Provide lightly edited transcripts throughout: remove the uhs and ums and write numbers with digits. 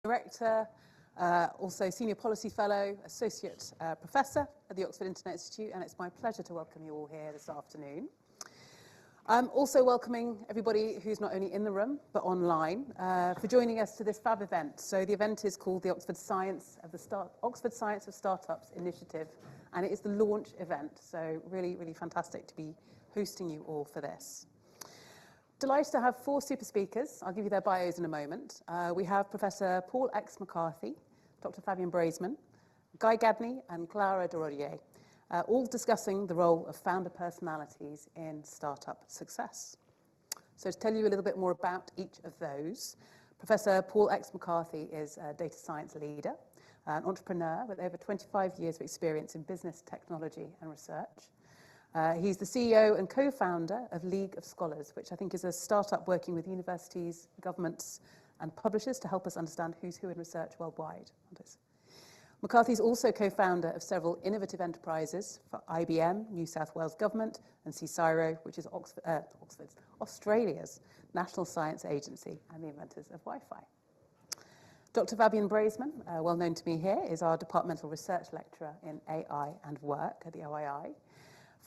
Director, also Senior Policy Fellow, Associate Professor at the Oxford Internet Institute, and it's my pleasure to welcome you all here this afternoon. I'm also welcoming everybody who's not only in the room, but online, for joining us to this fab event. So the event is called the Oxford Science of Startups Initiative, and it is the launch event. So really, really fantastic to be hosting you all for this. Delighted to have 4 super speakers. I'll give you their bios in a moment. We have Professor Paul X.McCarthy, Dr. Fabian Braesemann, Gadney, and Clara Durodié, all discussing the role of founder personalities in startup success. So to tell you a little bit more about each of those, Professor Paul X.McCarthy is a data science leader, an entrepreneur with over 25 years of experience in business, technology, and research. He's the CEO and co-founder of League of Scholars, which I think is a startup working with universities, governments, and publishers to help us understand who's who in research worldwide. McCarthy is also co-founder of several innovative enterprises for IBM, New South Wales Government, and CSIRO, which is Australia's National Science Agency and the inventors of Wi-Fi. Dr. Fabian Braesemann, well known to me here, is our departmental research lecturer in AI and work at the OII.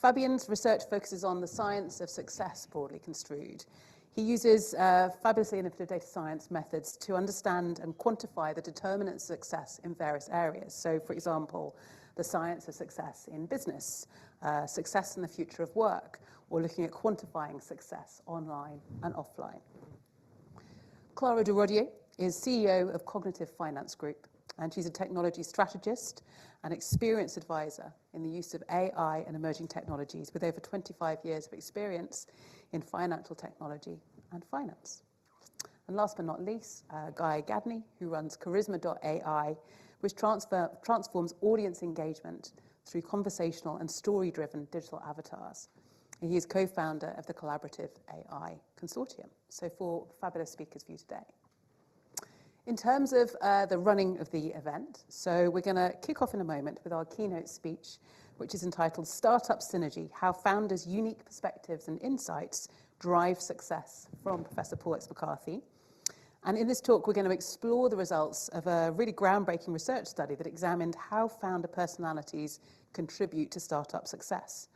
Fabian's research focuses on the science of success, broadly construed. He uses fabulously innovative data science methods to understand and quantify the determinants of success in various areas. So, for example, the science of success in business, success in the future of work, or looking at quantifying success online and offline. Clara Durodié is CEO of Cognitive Finance Group, and she's a technology strategist and experienced advisor in the use of AI and emerging technologies with over 25 years of experience in financial technology and finance. And last but not least, Gadney, who runs Charisma.ai, which transforms audience engagement through conversational and story-driven digital avatars. And he is co-founder of the Collaborative AI Consortium. So 4 fabulous speakers for you today. In terms of the running of the event, so we're going to kick off in a moment with our keynote speech, which is entitled Startup Synergy, How Founders' Unique Perspectives and Insights Drive Success, from Professor Paul X.McCarthy. And in this talk, we're going to explore the results of a really groundbreaking research study that examined how founder personalities contribute to startup success.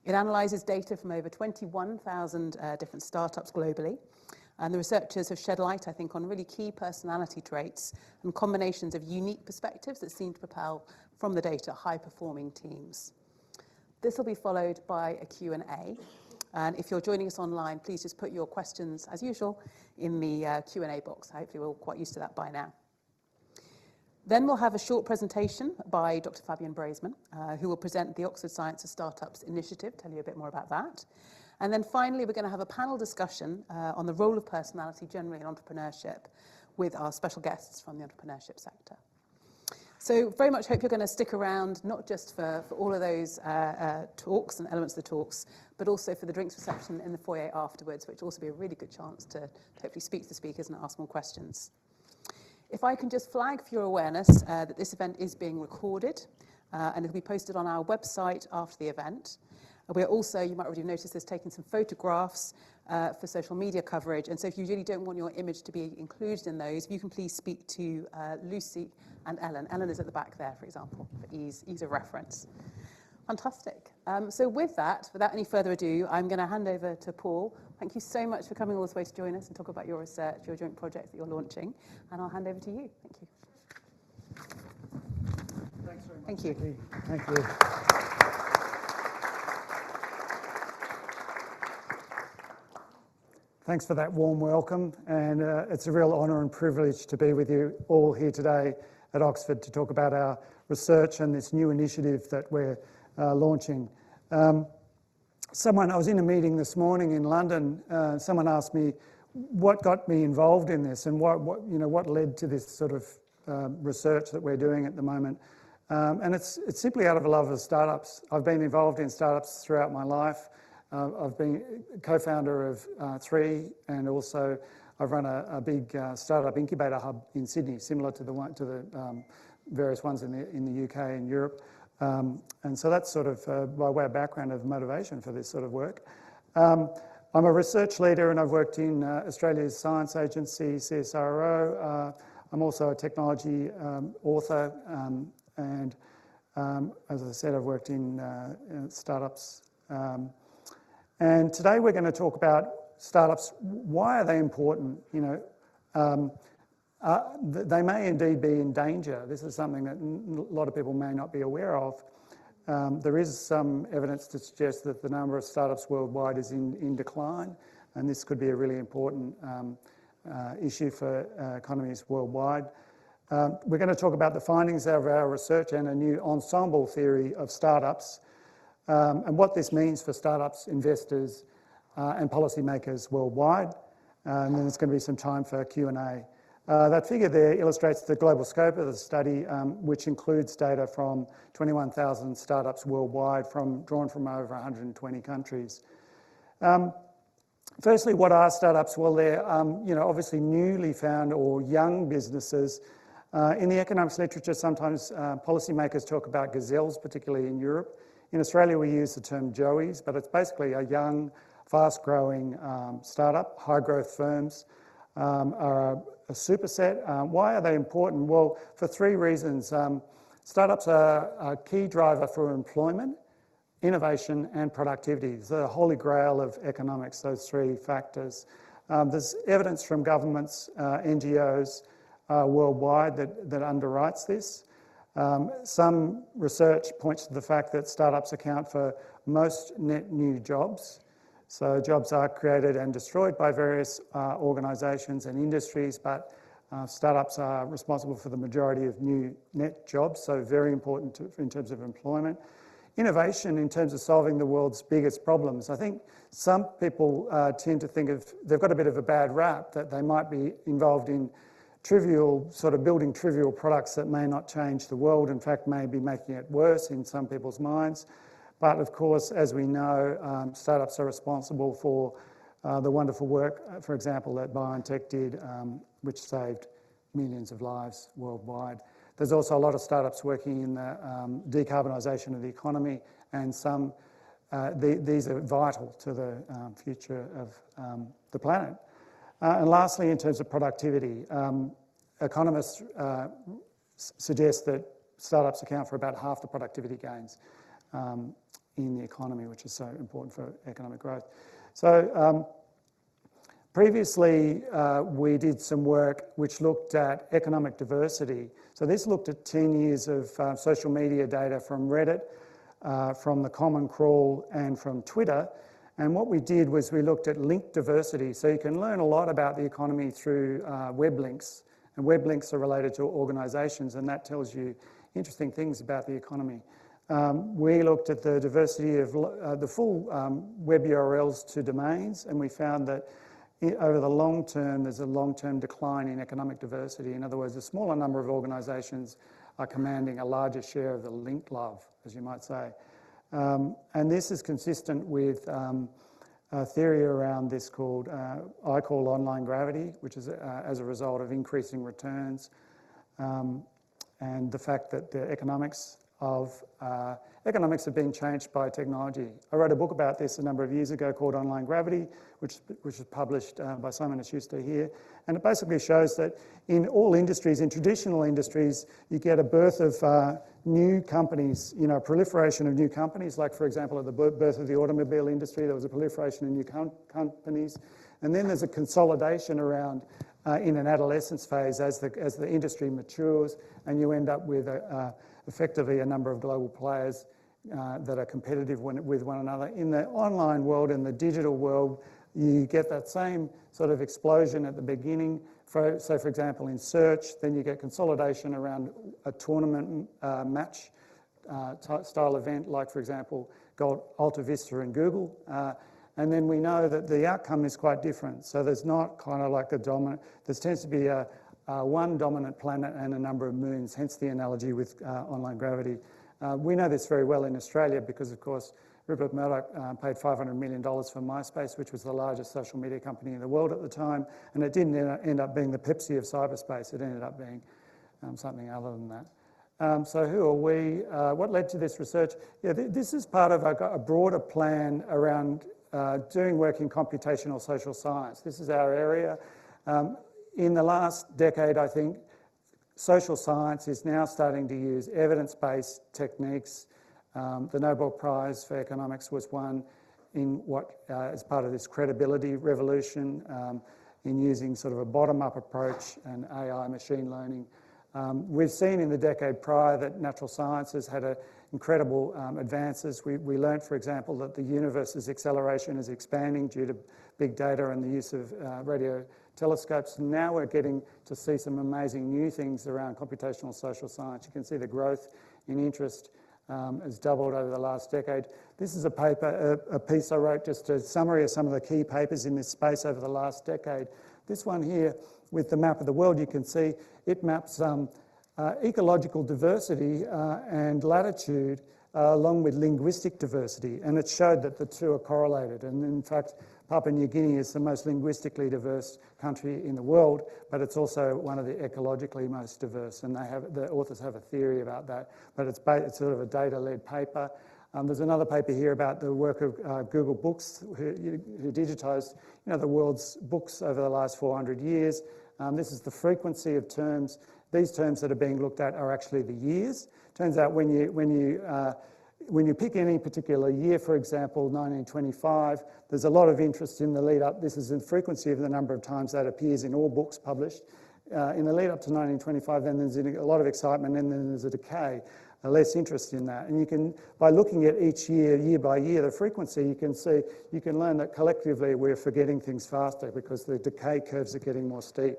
It analyzes data from over 21,000 different startups globally. And the researchers have shed light, I think, on really key personality traits and combinations of unique perspectives that seem to propel from the data high-performing teams. This will be followed by a Q&A. And if you're joining us online, please just put your questions, as usual, in the Q&A box. Hopefully we're all quite used to that by now. Then we'll have a short presentation by Dr. Fabian Braesemann, who will present the Oxford Science of Startups Initiative, tell you a bit more about that. And then finally, we're going to have a panel discussion on the role of personality generally in entrepreneurship with our special guests from the entrepreneurship sector. So very much hope you're going to stick around, not just for all of those talks and elements of the talks, but also for the drinks reception in the foyer afterwards, which will also be a really good chance to hopefully speak to the speakers and ask more questions. If I can just flag for your awareness that this event is being recorded, and it'll be posted on our website after the event. We're also, you might already have noticed this, taking some photographs for social media coverage. And so if you really don't want your image to be included in those, if you can please speak to Lucy and Ellen. Ellen is at the back there, for example, for ease of reference. Fantastic. So with that, without any further ado, I'm going to hand over to Paul. Thank you so much for coming all this way to join us and talk about your research, your joint project that you're launching. And I'll hand over to you. Thank you. Thanks very much. Thank you. Thank you. Thanks for that warm welcome, and it's a real honour and privilege to be with you all here today at Oxford to talk about our research and this new initiative that we're launching. I was in a meeting this morning in London. Someone asked me what got me involved in this and what led to this sort of research that we're doing at the moment. And it's simply out of a love of startups. I've been involved in startups throughout my life. I've been co-founder of 3, and also I've run a big startup incubator hub in Sydney, similar to the various ones in the UK and Europe. And so that's sort of by way of background of motivation for this sort of work. I'm a research leader, and I've worked in Australia's Science Agency, CSIRO. I'm also a technology author, and as I said, I've worked in startups. And today we're going to talk about startups. Why are they important? You know, they may indeed be in danger. This is something that a lot of people may not be aware of. There is some evidence to suggest that the number of startups worldwide is in decline, and this could be a really important issue for economies worldwide. We're going to talk about the findings of our research and a new ensemble theory of startups, and what this means for startups, investors, and policymakers worldwide. And then there's going to be some time for Q&A. That figure there illustrates the global scope of the study, which includes data from 21,000 startups worldwide, drawn from over 120 countries. Firstly, what are startups? Well, they're obviously newly found or young businesses. In the economics literature, sometimes policymakers talk about gazelles, particularly in Europe. In Australia, we use the term joeys, but it's basically a young, fast-growing startup. High-growth firms are a superset. Why are they important? Well, for three reasons. Startups are a key driver for employment, innovation and productivity. It's the holy grail of economics, those three factors. There's evidence from governments, NGOs worldwide that underwrites this. Some research points to the fact that startups account for most net new jobs. So jobs are created and destroyed by various organisations and industries, but startups are responsible for the majority of new net jobs, so very important in terms of employment. Innovation in terms of solving the world's biggest problems. I think some people tend to think they've got a bit of a bad rap, that they might be involved in building trivial products that may not change the world, in fact may be making it worse in some people's minds. But of course, as we know, startups are responsible for the wonderful work, for example, that BioNTech did, which saved millions of lives worldwide. There's also a lot of startups working in the decarbonisation of the economy, and these are vital to the future of the planet. And lastly, in terms of productivity, economists suggest that startups account for about half the productivity gains in the economy, which is so important for economic growth. So previously, we did some work which looked at economic diversity. So this looked at 10 years of social media data from Reddit, from the Common Crawl, and from Twitter. And what we did was we looked at link diversity. So you can learn a lot about the economy through web links. And web links are related to organisations, and that tells you interesting things about the economy. We looked at the diversity of the full web URLs to domains, and we found that over the long term, there's a long-term decline in economic diversity. In other words, a smaller number of organisations are commanding a larger share of the link love, as you might say. And this is consistent with a theory around this called, I call online gravity, which is as a result of increasing returns, and the fact that the economics have been changed by technology. I wrote a book about this a number of years ago called Online Gravity, which was published by Simon & Schuster here. And it basically shows that in all industries, in traditional industries, you get a birth of new companies, a proliferation of new companies. Like, for example, at the birth of the automobile industry, there was a proliferation of new companies. And then there's a consolidation around in an adolescence phase as the industry matures, and you end up with effectively a number of global players that are competitive with one another. In the online world, in the digital world, you get that same sort of explosion at the beginning. So for example, in search, then you get consolidation around a tournament match style event, like, for example, Alta Vista and Google. And then we know that the outcome is quite different. So there's not kind of like a dominant, there tends to be one dominant planet and a number of moons, hence the analogy with online gravity. We know this very well in Australia because, of course, Rupert Murdoch paid $500 million for MySpace, which was the largest social media company in the world at the time, and it didn't end up being the Pepsi of cyberspace. It ended up being something other than that. So who are we? What led to this research? Yeah, this is part of a broader plan around doing work in computational social science. This is our area. In the last decade, I think, social science is now starting to use evidence-based techniques. The Nobel Prize for Economics was won in what is part of this credibility revolution in using sort of a bottom-up approach and AI machine learning. We've seen in the decade prior that natural sciences had incredible advances. We learned, for example, that the universe's acceleration is expanding due to big data and the use of radio telescopes. And now we're getting to see some amazing new things around computational social science. You can see the growth in interest has doubled over the last decade. This is a paper, a piece I wrote, just a summary of some of the key papers in this space over the last decade. This one here with the map of the world, you can see it maps ecological diversity and latitude along with linguistic diversity, and it showed that the two are correlated. And in fact, Papua New Guinea is the most linguistically diverse country in the world, but it's also one of the ecologically most diverse, and the authors have a theory about that, but it's sort of a data-led paper. There's another paper here about the work of Google Books, who digitised the world's books over the last 400 years. This is the frequency of terms. These terms that are being looked at are actually the years. Turns out when you pick any particular year, for example, 1925, there's a lot of interest in the lead up. This is the frequency of the number of times that appears in all books published. In the lead up to 1925, then there's a lot of excitement, and then there's a decay, less interest in that. And you can, by looking at each year, year by year, the frequency, you can learn that collectively we're forgetting things faster because the decay curves are getting more steep.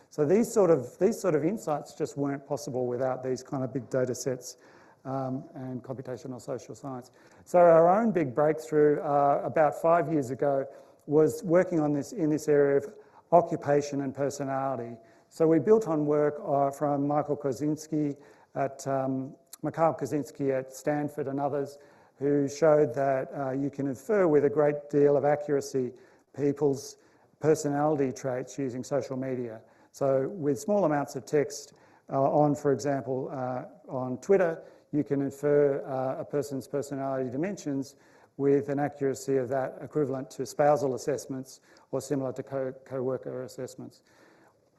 So these sort of insights just weren't possible without these kind of big data sets and computational social science. So our own big breakthrough about 5 years ago was working on this in this area of occupation and personality. So we built on work from Mikhail Kosinski at Stanford and others, who showed that you can infer with a great deal of accuracy people's personality traits using social media. So with small amounts of text for example, on Twitter, you can infer a person's personality dimensions with an accuracy of that equivalent to spousal assessments or similar to co-worker assessments.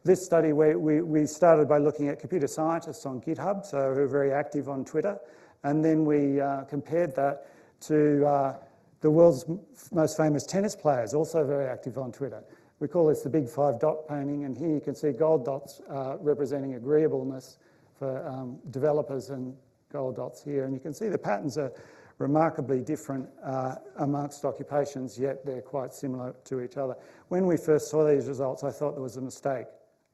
This study, we started by looking at computer scientists on GitHub, so who are very active on Twitter, and then we compared that to the world's most famous tennis players, also very active on Twitter. We call this the big 5 dot painting, and here you can see gold dots representing agreeableness for developers and gold dots here, and you can see the patterns are remarkably different amongst occupations, yet they're quite similar to each other. When we first saw these results, I thought there was a mistake.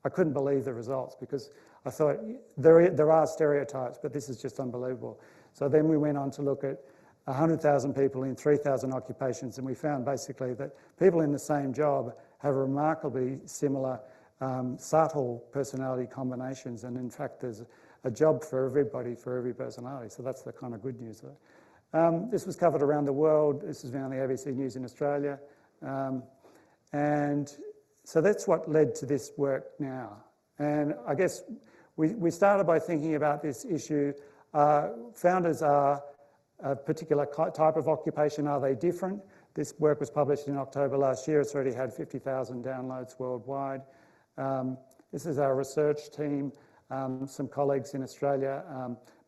I couldn't believe the results because I thought there are stereotypes, but this is just unbelievable. So then we went on to look at 100,000 people in 3,000 occupations, and we found basically that people in the same job have remarkably similar subtle personality combinations, and in fact there's a job for everybody, for every personality. So that's the kind of good news there. This was covered around the world. This has been on the ABC News in Australia. And so that's what led to this work now. And I guess we started by thinking about this issue. Founders are a particular type of occupation. Are they different? This work was published in October last year. It's already had 50,000 downloads worldwide. This is our research team. Some colleagues in Australia,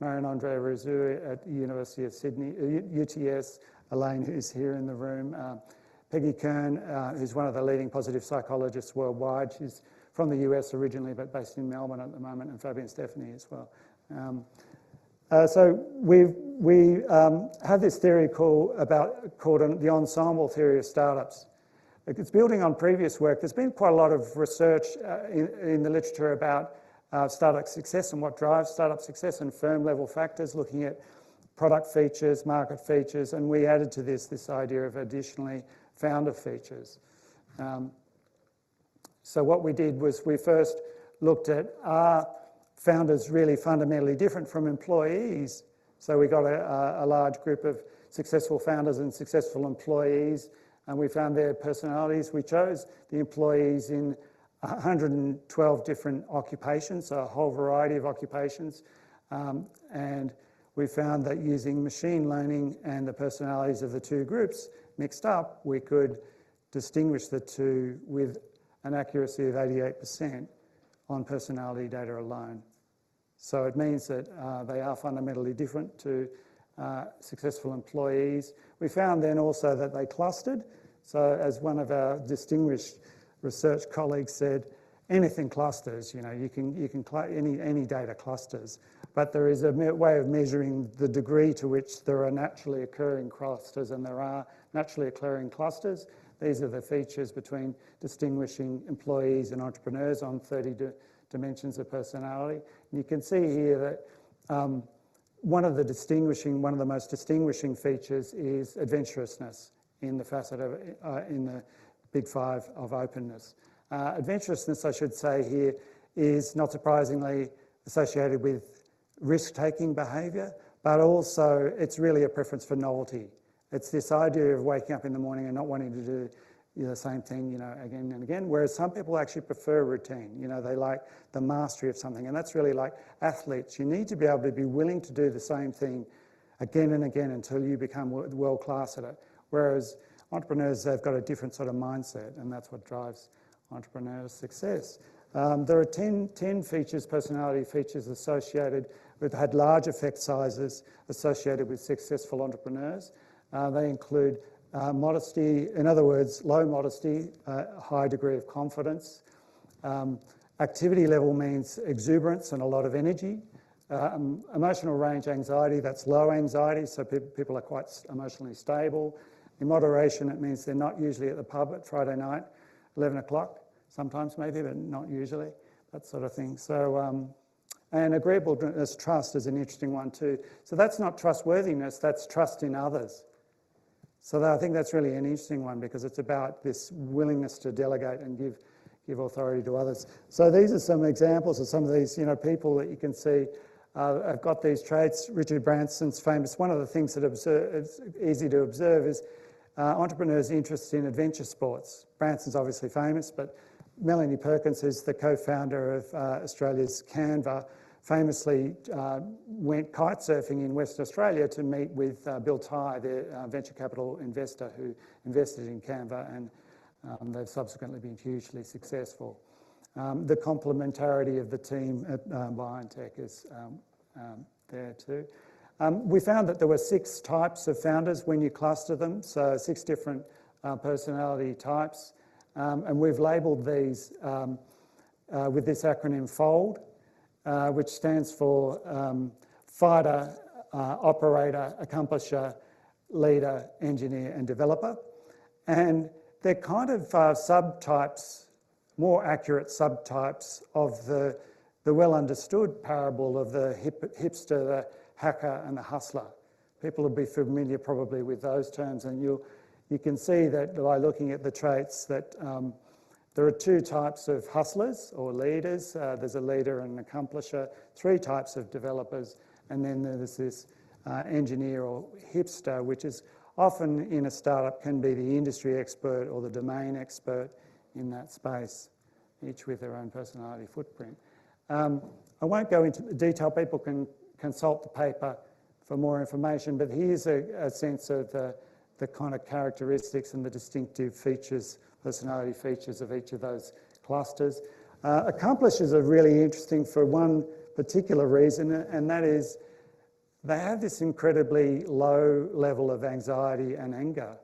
Marion-Andrea Rizou at the University of Sydney, UTS, Elaine, who's here in the room, Peggy Kern, who's one of the leading positive psychologists worldwide. She's from the US originally, but based in Melbourne at the moment, and Fabian Stephanie as well. So we have this theory called the ensemble theory of startups. It's building on previous work. There's been quite a lot of research in the literature about startup success and what drives startup success and firm-level factors, looking at product features, market features, and we added to this idea of additionally founder features. So what we did was we first looked at, are founders really fundamentally different from employees? So we got a large group of successful founders and successful employees, and we found their personalities. We chose the employees in 112 different occupations, so a whole variety of occupations. And we found that using machine learning and the personalities of the two groups mixed up, we could distinguish the two with an accuracy of 88% on personality data alone. So it means that they are fundamentally different to successful employees. We found then also that they clustered. So as one of our distinguished research colleagues said, anything clusters, any data clusters. But there is a way of measuring the degree to which there are naturally occurring clusters, and there are naturally occurring clusters. These are the features between distinguishing employees and entrepreneurs on 30 dimensions of personality. And you can see here that one of the most distinguishing features is adventurousness in the facet of, in the big five of openness. Adventurousness, I should say here, is not surprisingly associated with risk-taking behaviour, but also it's really a preference for novelty. It's this idea of waking up in the morning and not wanting to do the same thing, again and again, whereas some people actually prefer routine. They like the mastery of something, and that's really like athletes. You need to be able to be willing to do the same thing again and again until you become world-class at it, whereas entrepreneurs, they've got a different sort of mindset, and that's what drives entrepreneur success. There are 10 features, personality features associated with, had large effect sizes associated with successful entrepreneurs. They include modesty, in other words, low modesty, high degree of confidence. Activity level means exuberance and a lot of energy. Emotional range anxiety, that's low anxiety, so people are quite emotionally stable. In moderation, it means they're not usually at the pub at Friday night, 11 o'clock. Sometimes maybe, but not usually, that sort of thing. So, and agreeableness, trust is an interesting one too. So that's not trustworthiness, that's trust in others. So I think that's really an interesting one because it's about this willingness to delegate and give authority to others. So these are some examples of some of these, people that you can see have got these traits. Richard Branson's famous. One of the things that it's easy to observe is entrepreneurs' interest in adventure sports. Branson's obviously famous, but Melanie Perkins, who's the co-founder of Australia's Canva, famously went kite surfing in Western Australia to meet with Bill Tye, the venture capital investor who invested in Canva, and they've subsequently been hugely successful. The complementarity of the team at BioNTech is there too. We found that there were 6 types of founders when you cluster them, so 6 different personality types. And we've labelled these with this acronym FOLD, which stands for fighter, operator, accomplisher, leader, engineer and developer. And they're kind of subtypes, more accurate subtypes of the well understood parable of the hipster, the hacker and the hustler. People will be familiar probably with those terms, and you can see that by looking at the traits that there are 2 types of hustlers or leaders. There's a leader and an accomplisher, 3 types of developers, and then there's this engineer or hipster, which is often in a startup can be the industry expert or the domain expert in that space, each with their own personality footprint. I won't go into the detail. People can consult the paper for more information, but here's a sense of the kind of characteristics and the distinctive features, personality features of each of those clusters. Accomplishers are really interesting for one particular reason, and that is they have this incredibly low level of anxiety and anger.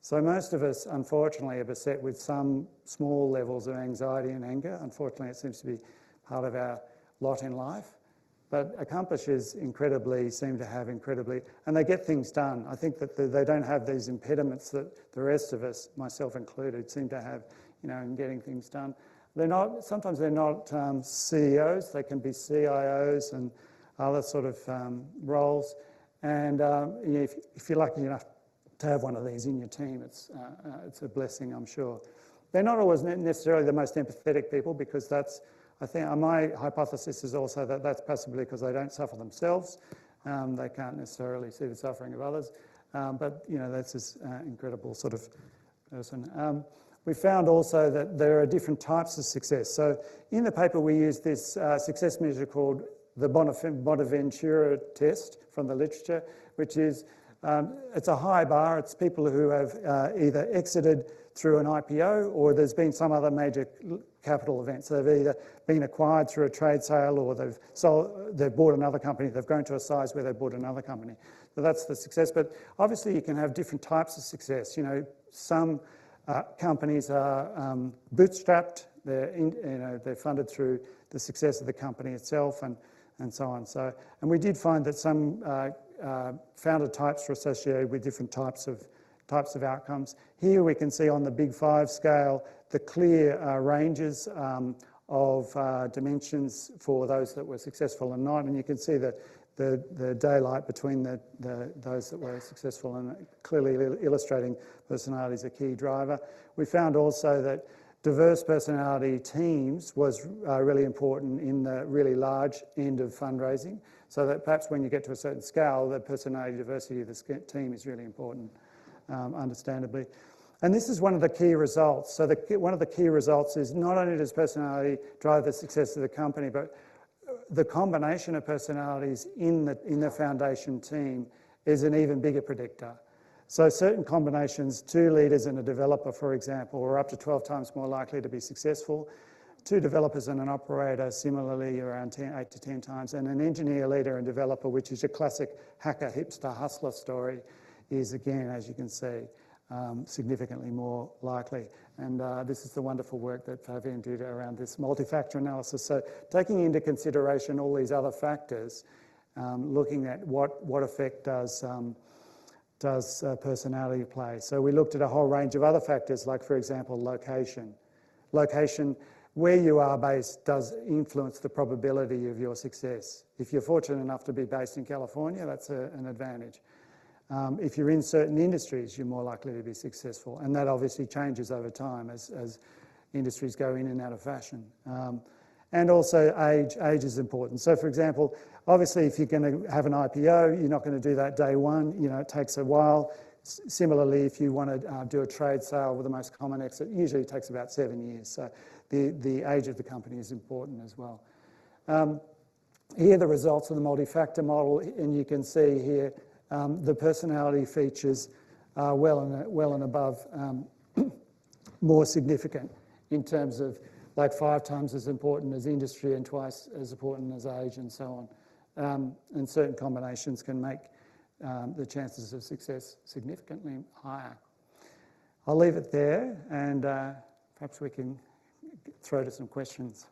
So most of us, unfortunately, are beset with some small levels of anxiety and anger. Unfortunately, it seems to be part of our lot in life. But accomplishers seem to have incredibly, and they get things done. I think that they don't have these impediments that the rest of us, myself included, seem to have, in getting things done. Sometimes they're not CEOs, they can be CIOs and other sort of roles. And if you're lucky enough to have one of these in your team, it's a blessing, I'm sure. They're not always necessarily the most empathetic people, because I think my hypothesis is also that that's possibly because they don't suffer themselves. They can't necessarily see the suffering of others. But that's this incredible sort of person. We found also that there are different types of success. So in the paper we used this success measure called the Bonaventura test from the literature, which is it's a high bar. It's people who have either exited through an IPO or there's been some other major capital event. So they've either been acquired through a trade sale or they've bought another company, they've grown to a size where they've bought another company. So that's the success. But obviously you can have different types of success. You know, some companies are bootstrapped. They're funded through the success of the company itself and so on. So, and we did find that some founder types were associated with different types of outcomes. Here we can see on the Big Five scale the clear ranges of dimensions for those that were successful and not, and you can see the daylight between those that were successful and clearly illustrating personality is a key driver. We found also that diverse personality teams was really important in the really large end of fundraising, so that perhaps when you get to a certain scale, the personality diversity of the team is really important, understandably. And this is one of the key results. So one of the key results is not only does personality drive the success of the company, but the combination of personalities in the foundation team is an even bigger predictor. So certain combinations, 2 leaders and a developer, for example, are up to 12 times more likely to be successful. 2 developers and an operator, similarly, around 8 to 10 times. And an engineer, leader and developer, which is your classic hacker, hipster, hustler story, is again, as you can see, significantly more likely. And this is the wonderful work that Fabian did around this multi-factor analysis. So taking into consideration all these other factors, looking at what effect does personality play. So we looked at a whole range of other factors, like, for example, location. Location, where you are based, does influence the probability of your success. If you're fortunate enough to be based in California, that's an advantage. If you're in certain industries, you're more likely to be successful. And that obviously changes over time as industries go in and out of fashion. And also age. Age is important. So, for example, obviously, if you're going to have an IPO, you're not going to do that day one. You know, it takes a while. Similarly, if you want to do a trade sale with the most common exit, usually it takes about 7 years. So the age of the company is important as well. Here are the results of the multi-factor model, and you can see here the personality features are well and above more significant in terms of like 5 times as important as industry and twice as important as age and so on. And certain combinations can make the chances of success significantly higher. I'll leave it there, and perhaps we can throw to some questions.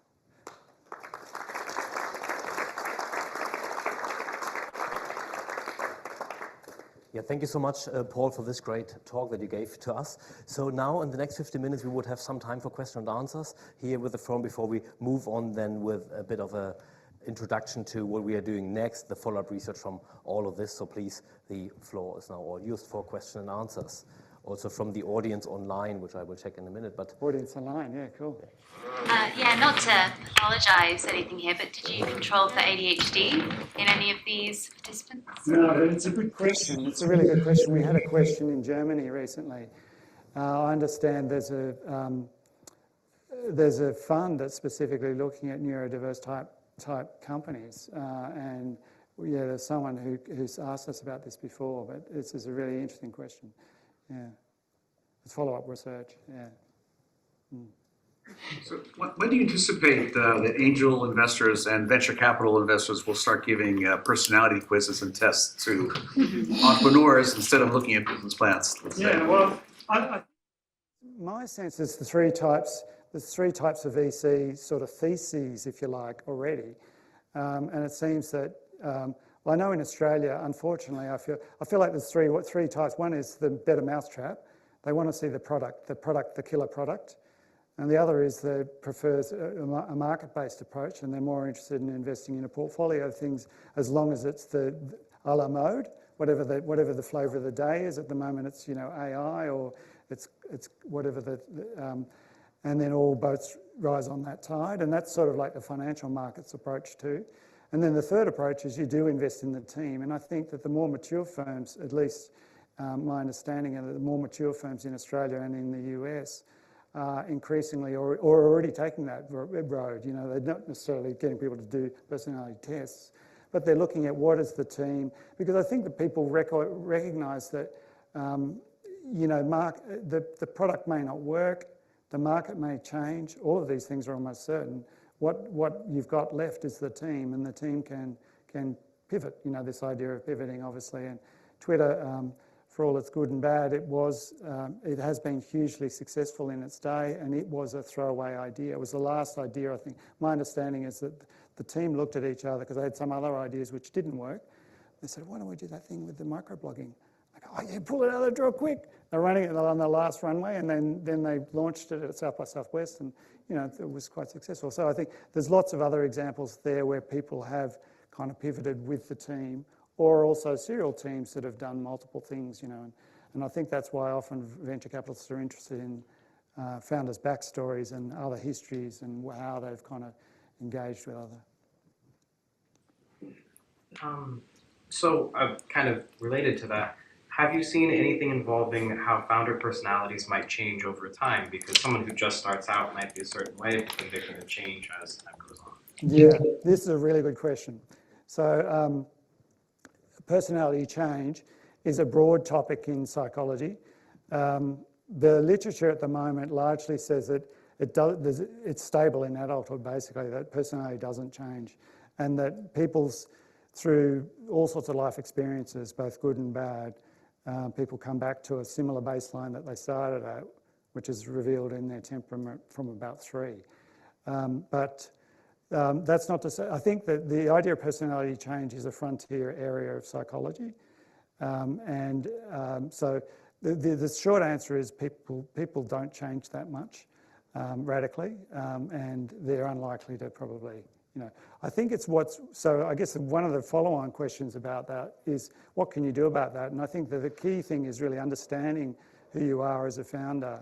Yeah, thank you so much, Paul, for this great talk that you gave to us. So now in the next 50 minutes, we would have some time for question and answers here with the forum before we move on then with a bit of a introduction to what we are doing next, the follow-up research from all of this. So please, the floor is now all used for question and answers. Also from the audience online, which I will check in a minute. But audience online, yeah, cool. Yeah, not to pathologise anything here, but did you control for ADHD in any of these participants? No, it's a good question. It's a really good question. We had a question in Germany recently. I understand there's a fund that's specifically looking at neurodiverse type companies, and yeah, there's someone who's asked us about this before, but this is a really interesting question. Yeah, it's follow-up research. Yeah. Mm. So when do you anticipate that angel investors and venture capital investors will start giving personality quizzes and tests to entrepreneurs instead of looking at business plans? Yeah, well, my sense is there's three types of VC sort of theses, if you like, already. And it seems that, well, I know in Australia, unfortunately, I feel like there's three types. One is the better mousetrap. They want to see the killer product. And the other is prefers a market-based approach, and they're more interested in investing in a portfolio of things as long as it's the a la mode, whatever the flavour of the day is. At the moment, it's AI or it's whatever and then all boats rise on that tide, and that's sort of like the financial markets approach too. And then the third approach is you do invest in the team, and I think that the more mature firms, at least my understanding of the more mature firms in Australia and in the US, increasingly or already taking that road. They're not necessarily getting people to do personality tests, but they're looking at what is the team, because I think that people recognise that, you know, the product may not work, the market may change, all of these things are almost certain. What you've got left is the team, and the team can pivot, you know, this idea of pivoting, obviously. And Twitter, for all its good and bad, it has been hugely successful in its day, and it was a throwaway idea. It was the last idea, I think. My understanding is that the team looked at each other because they had some other ideas which didn't work. They said, why don't we do that thing with the microblogging? Like, oh yeah, pull it out of the drawer quick. They're running it on the last runway, and then they launched it at South by Southwest, and you know, it was quite successful. So I think there's lots of other examples there where people have kind of pivoted with the team, or also serial teams that have done multiple things, you know, and I think that's why often venture capitalists are interested in founders' backstories and other histories and how they've kind of engaged with other. So kind of related to that, have you seen anything involving how founder personalities might change over time? Because someone who just starts out might be a certain way, but then they're going to change as time goes on. Yeah, this is a really good question. So personality change is a broad topic in psychology. The literature at the moment largely says that it's stable in adulthood, basically, that personality doesn't change, and that through all sorts of life experiences, both good and bad, people come back to a similar baseline that they started at, which is revealed in their temperament from about 3. But that's not to say, I think that the idea of personality change is a frontier area of psychology. So the short answer is people don't change that much radically, and they're unlikely to probably, you know. I think so I guess one of the follow-on questions about that is, what can you do about that? And I think that the key thing is really understanding who you are as a founder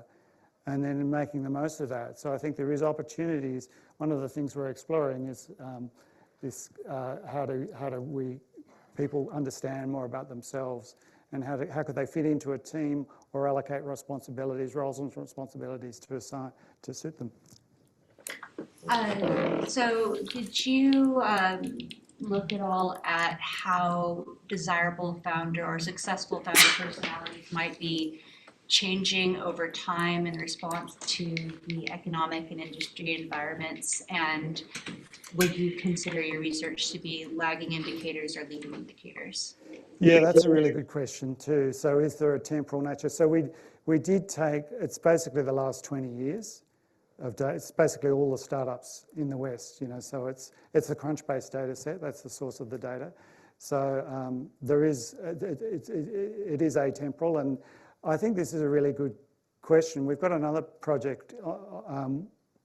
and then making the most of that. So I think there is opportunities. One of the things we're exploring is how do people understand more about themselves, and how could they fit into a team or allocate roles and responsibilities to suit them. So did you look at all at how desirable founder or successful founder personalities might be changing over time in response to the economic and industry environments? And would you consider your research to be lagging indicators or leading indicators? Yeah, that's a really good question too. So is there a temporal nature? So we did take, it's basically the last 20 years of data. It's basically all the startups in the West, you know, so it's a Crunchbase data set. That's the source of the data. So it is atemporal, and I think this is a really good question. We've got another project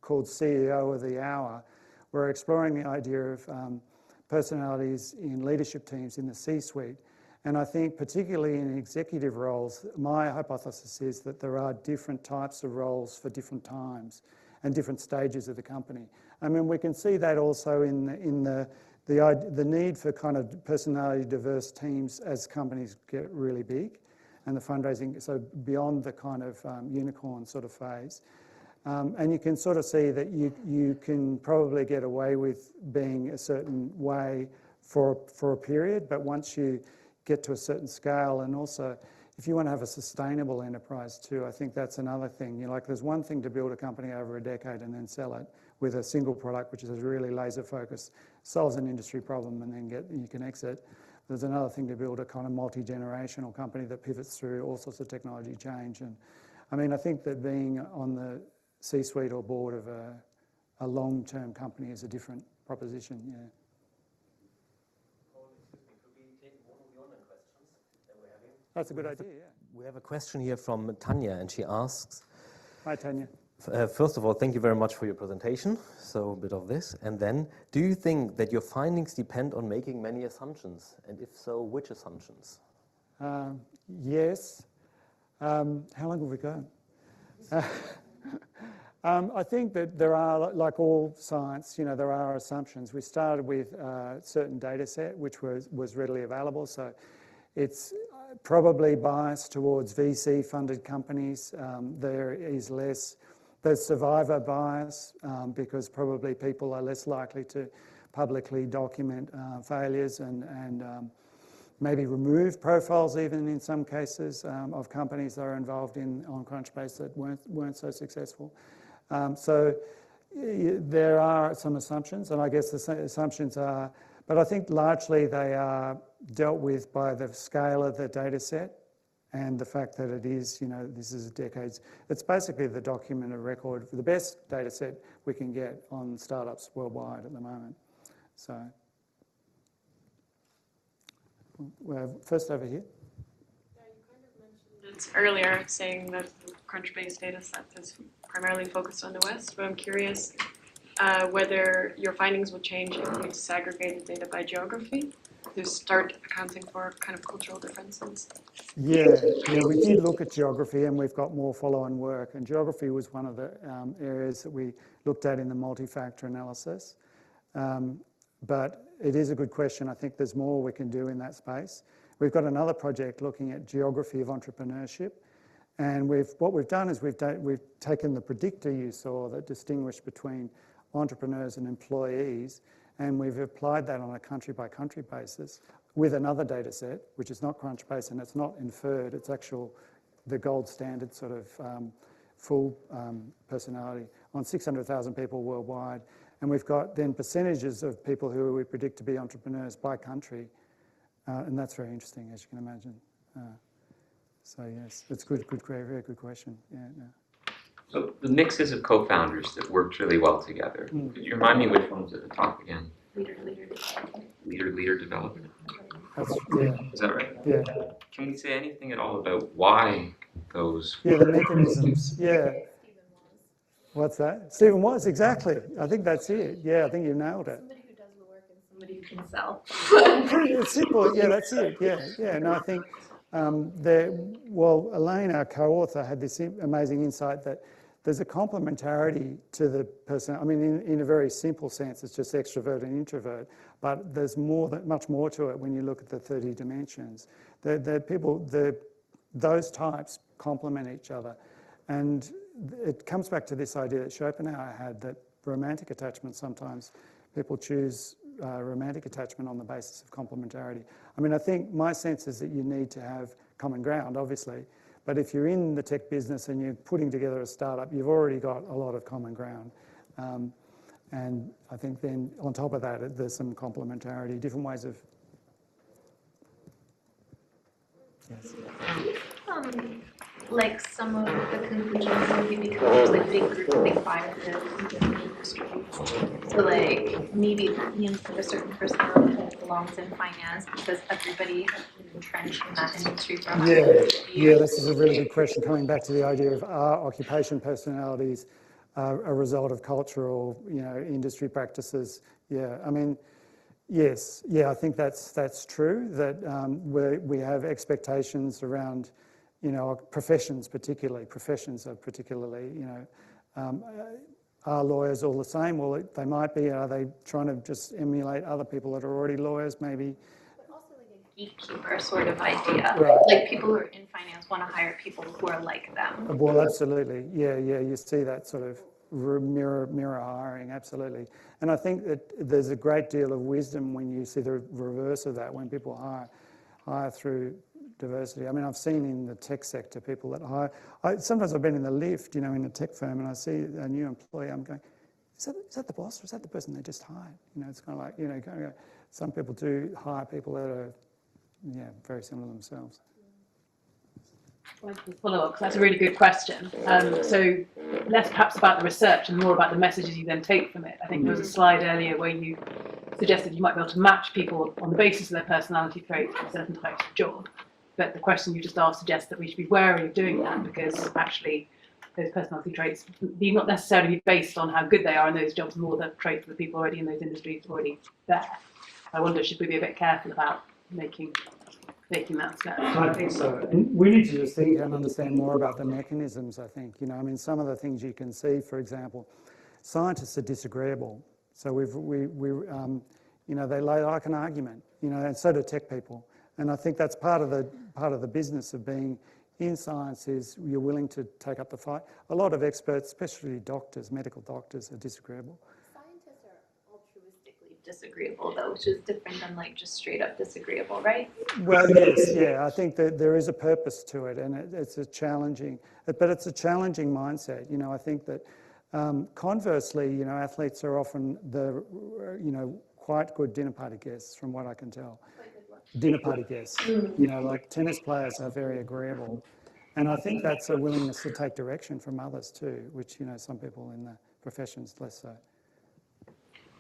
called CEO of the Hour. We're exploring the idea of personalities in leadership teams in the C-suite. And I think particularly in executive roles, my hypothesis is that there are different types of roles for different times and different stages of the company. I mean, we can see that also in the need for kind of personality diverse teams as companies get really big, and the fundraising, so beyond the kind of unicorn sort of phase. And you can sort of see that you can probably get away with being a certain way for a period, but once you get to a certain scale, and also if you want to have a sustainable enterprise too, I think that's another thing. You know, like there's one thing to build a company over a decade and then sell it with a single product, which is really laser focused, solves an industry problem, and then you can exit. There's another thing to build a kind of multi-generational company that pivots through all sorts of technology change. And I mean, I think that being on the C-suite or board of a long-term company is a different proposition, yeah. That's a good idea, yeah. We have a question here from Tanya, and she asks... Hi, Tanya. First of all, thank you very much for your presentation. So a bit of this. And then, do you think that your findings depend on making many assumptions? And if so, which assumptions? Yes. How long have we got? I think that there are, like all science, you know, there are assumptions. We started with a certain data set, which was readily available. So it's probably biased towards VC-funded companies. There's survivor bias because probably people are less likely to publicly document failures and maybe remove profiles even in some cases of companies that are involved on Crunchbase that weren't so successful. So there are some assumptions, and I guess the assumptions are, but I think largely they are dealt with by the scale of the data set and the fact that it is, this is decades. It's basically the documented record for the best data set we can get on startups worldwide at the moment. So, first over here. Yeah, you kind of mentioned it earlier, saying that the Crunchbase data set is primarily focused on the West, but I'm curious whether your findings will change if we disaggregate the data by geography to start accounting for kind of cultural differences. Yeah, we did look at geography, and we've got more follow-on work, and geography was one of the areas that we looked at in the multi-factor analysis. But it is a good question. I think there's more we can do in that space. We've got another project looking at geography of entrepreneurship, and what we've done is we've taken the predictor you saw that distinguished between entrepreneurs and employees, and we've applied that on a country-by-country basis with another data set, which is not Crunchbase and it's not inferred, it's the gold standard sort of full personality on 600,000 people worldwide. And we've got then percentages of people who we predict to be entrepreneurs by country, and that's very interesting, as you can imagine. So yes, it's good, very good question. Yeah. So the mixes of co-founders that worked really well together. Could you remind me which one's at the top again? Leader development. Yeah. Is that right? Yeah. Can you say anything at all about why those? Yeah, the mechanisms. Yeah. What's that? Stephen Was, exactly. I think that's it. Yeah, I think you nailed it. Somebody who does the work and somebody who can sell. It's simple. Yeah, that's it. Yeah. No, I think Elaine, our co-author, had this amazing insight that there's a complementarity to the person. I mean, in a very simple sense, it's just extrovert and introvert, but there's much more to it when you look at the 30 dimensions. Those types complement each other. And it comes back to this idea that Schopenhauer had, that romantic attachment, sometimes people choose romantic attachment on the basis of complementarity. I mean, I think my sense is that you need to have common ground, obviously, but if you're in the tech business and you're putting together a startup, you've already got a lot of common ground. And I think then on top of that, there's some complementarity, different ways of... Yes. Like some of the conclusions maybe because like big group, big biases in the industry. So like maybe a certain personality that belongs in finance because everybody has been entrenched in that industry for Yeah, this is a really good question. Coming back to the idea of are occupation personalities a result of cultural, industry practices? Yeah, I mean, yes, I think that's true. That we have expectations around. Professions are particularly, are lawyers all the same? Well, they might be. Are they trying to just emulate other people that are already lawyers, maybe? But also like a gatekeeper sort of idea. Right. Like people who are in finance want to hire people who are like them. Well, absolutely. Yeah, you see that sort of mirror hiring, absolutely. And I think that there's a great deal of wisdom when you see the reverse of that, when people hire through diversity. I mean, I've seen in the tech sector people that hire. Sometimes I've been in the lift, in a tech firm, and I see a new employee. I'm going, is that the boss, or is that the person they just hired? It's kind of like, some people do hire people that are, very similar themselves. I'd like to follow up, because that's a really good question. So less perhaps about the research and more about the messages you then take from it. I think there was a slide earlier where you suggested you might be able to match people on the basis of their personality traits to certain types of job. But the question you just asked suggests that we should be wary of doing that, because actually those personality traits need not necessarily be based on how good they are in those jobs, more the traits of the people already in those industries already there. I wonder, should we be a bit careful about making that step? I think so. We need to just think and understand more about the mechanisms, I think. Some of the things you can see, for example, scientists are disagreeable. So they like an argument, and so do tech people. And I think that's part of the business of being in science is you're willing to take up the fight. A lot of experts, especially doctors, medical doctors, are disagreeable. Scientists are altruistically disagreeable. agreeable though, which is different than like just straight up disagreeable, right? Well, yes, yeah, I think that there is a purpose to it, and it's a challenging mindset. You know, I think that conversely, you know, athletes are often quite good dinner party guests, from what I can tell. Dinner party guests, you know, like tennis players are very agreeable, and I think that's a willingness to take direction from others too, which, you know, some people in the professions less so.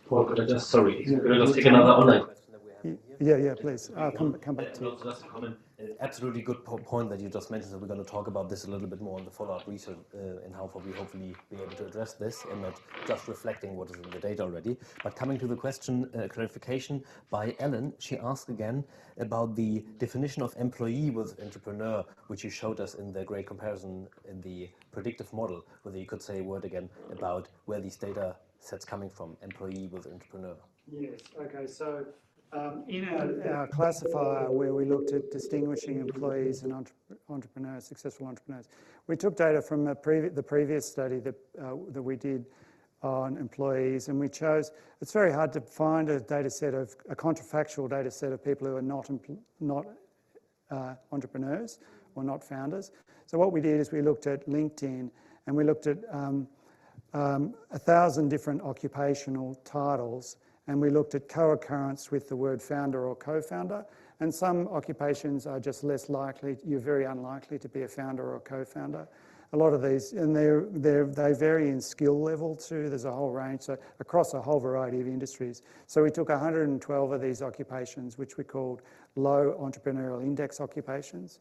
Paul, could I just take another online question that we have here? Yeah, please. I'll come back to you. Just a comment. Absolutely good point that you just mentioned. So we're going to talk about this a little bit more in the follow-up research and how we hopefully be able to address this and not just reflecting what is in the data already. But coming to the question, clarification by Ellen, she asked again about the definition of employee with entrepreneur, which you showed us in the great comparison in the predictive model, whether you could say a word again about where these data sets coming from, employee with entrepreneur. Yes, okay, so in our classifier where we looked at distinguishing employees and entrepreneurs, successful entrepreneurs, we took data from the previous study that we did on employees, and we chose, it's very hard to find a data set of, a contrafactual data set of people who are not entrepreneurs or not founders. So what we did is we looked at LinkedIn and we looked at 1,000 different occupational titles, and we looked at co-occurrence with the word founder or co-founder, and some occupations are just less likely, you're very unlikely to be a founder or co-founder. A lot of these, and they vary in skill level too, there's a whole range, so across a whole variety of industries. So we took 112 of these occupations, which we called low entrepreneurial index occupations,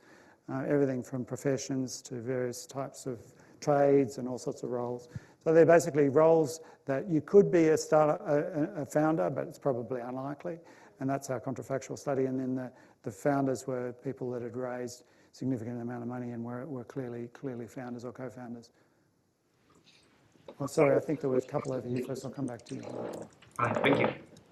everything from professions to various types of trades and all sorts of roles. So they're basically roles that you could be a founder, but it's probably unlikely, and that's our contrafactual study. And then the founders were people that had raised a significant amount of money and were clearly founders or co-founders. Oh, sorry, I think there was a couple over here first. I'll come back to you. Right, thank you.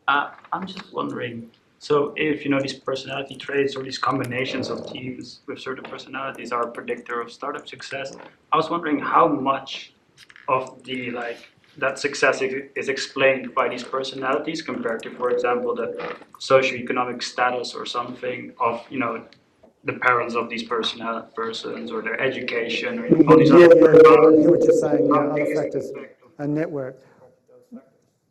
I'm just wondering, so if, you know, these personality traits or these combinations of teams with certain personalities are a predictor of startup success, I was wondering how much of the that success is explained by these personalities compared to, for example, the socioeconomic status or something of, you know, the parents of these persons or their education or all these other. I hear what you're saying. Yeah, other factors, a network.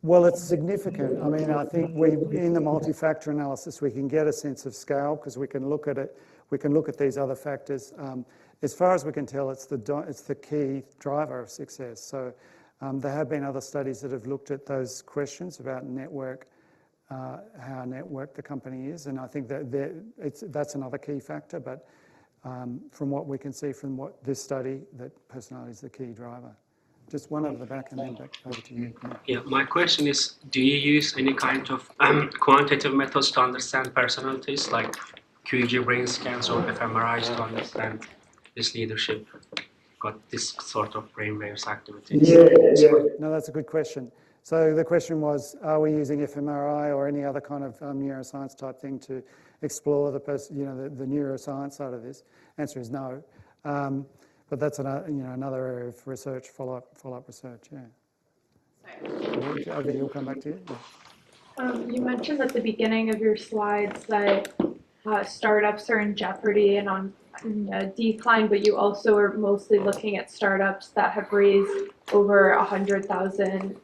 Well, it's significant. I mean, I think in the multi-factor analysis, we can get a sense of scale because we can look at it. We can look at these other factors. As far as we can tell, it's the key driver of success. So there have been other studies that have looked at those questions about network, how networked the company is, and I think that's another key factor. But from what we can see from this study, that personality is the key driver. Just one over the back and then back over to you. Yeah, my question is, do you use any kind of quantitative methods to understand personalities, like QEEG brain scans or fMRIs to understand this leadership got this sort of brainwaves activities? Yeah. No, that's a good question. So the question was, are we using fMRI or any other kind of neuroscience type thing to explore the neuroscience side of this? Answer is no. But that's another area of research, follow-up research. Yeah. Over here, we'll come back to you. Yeah. You mentioned at the beginning of your slides that startups are in jeopardy and on decline, but you also are mostly looking at startups that have raised over $100,000,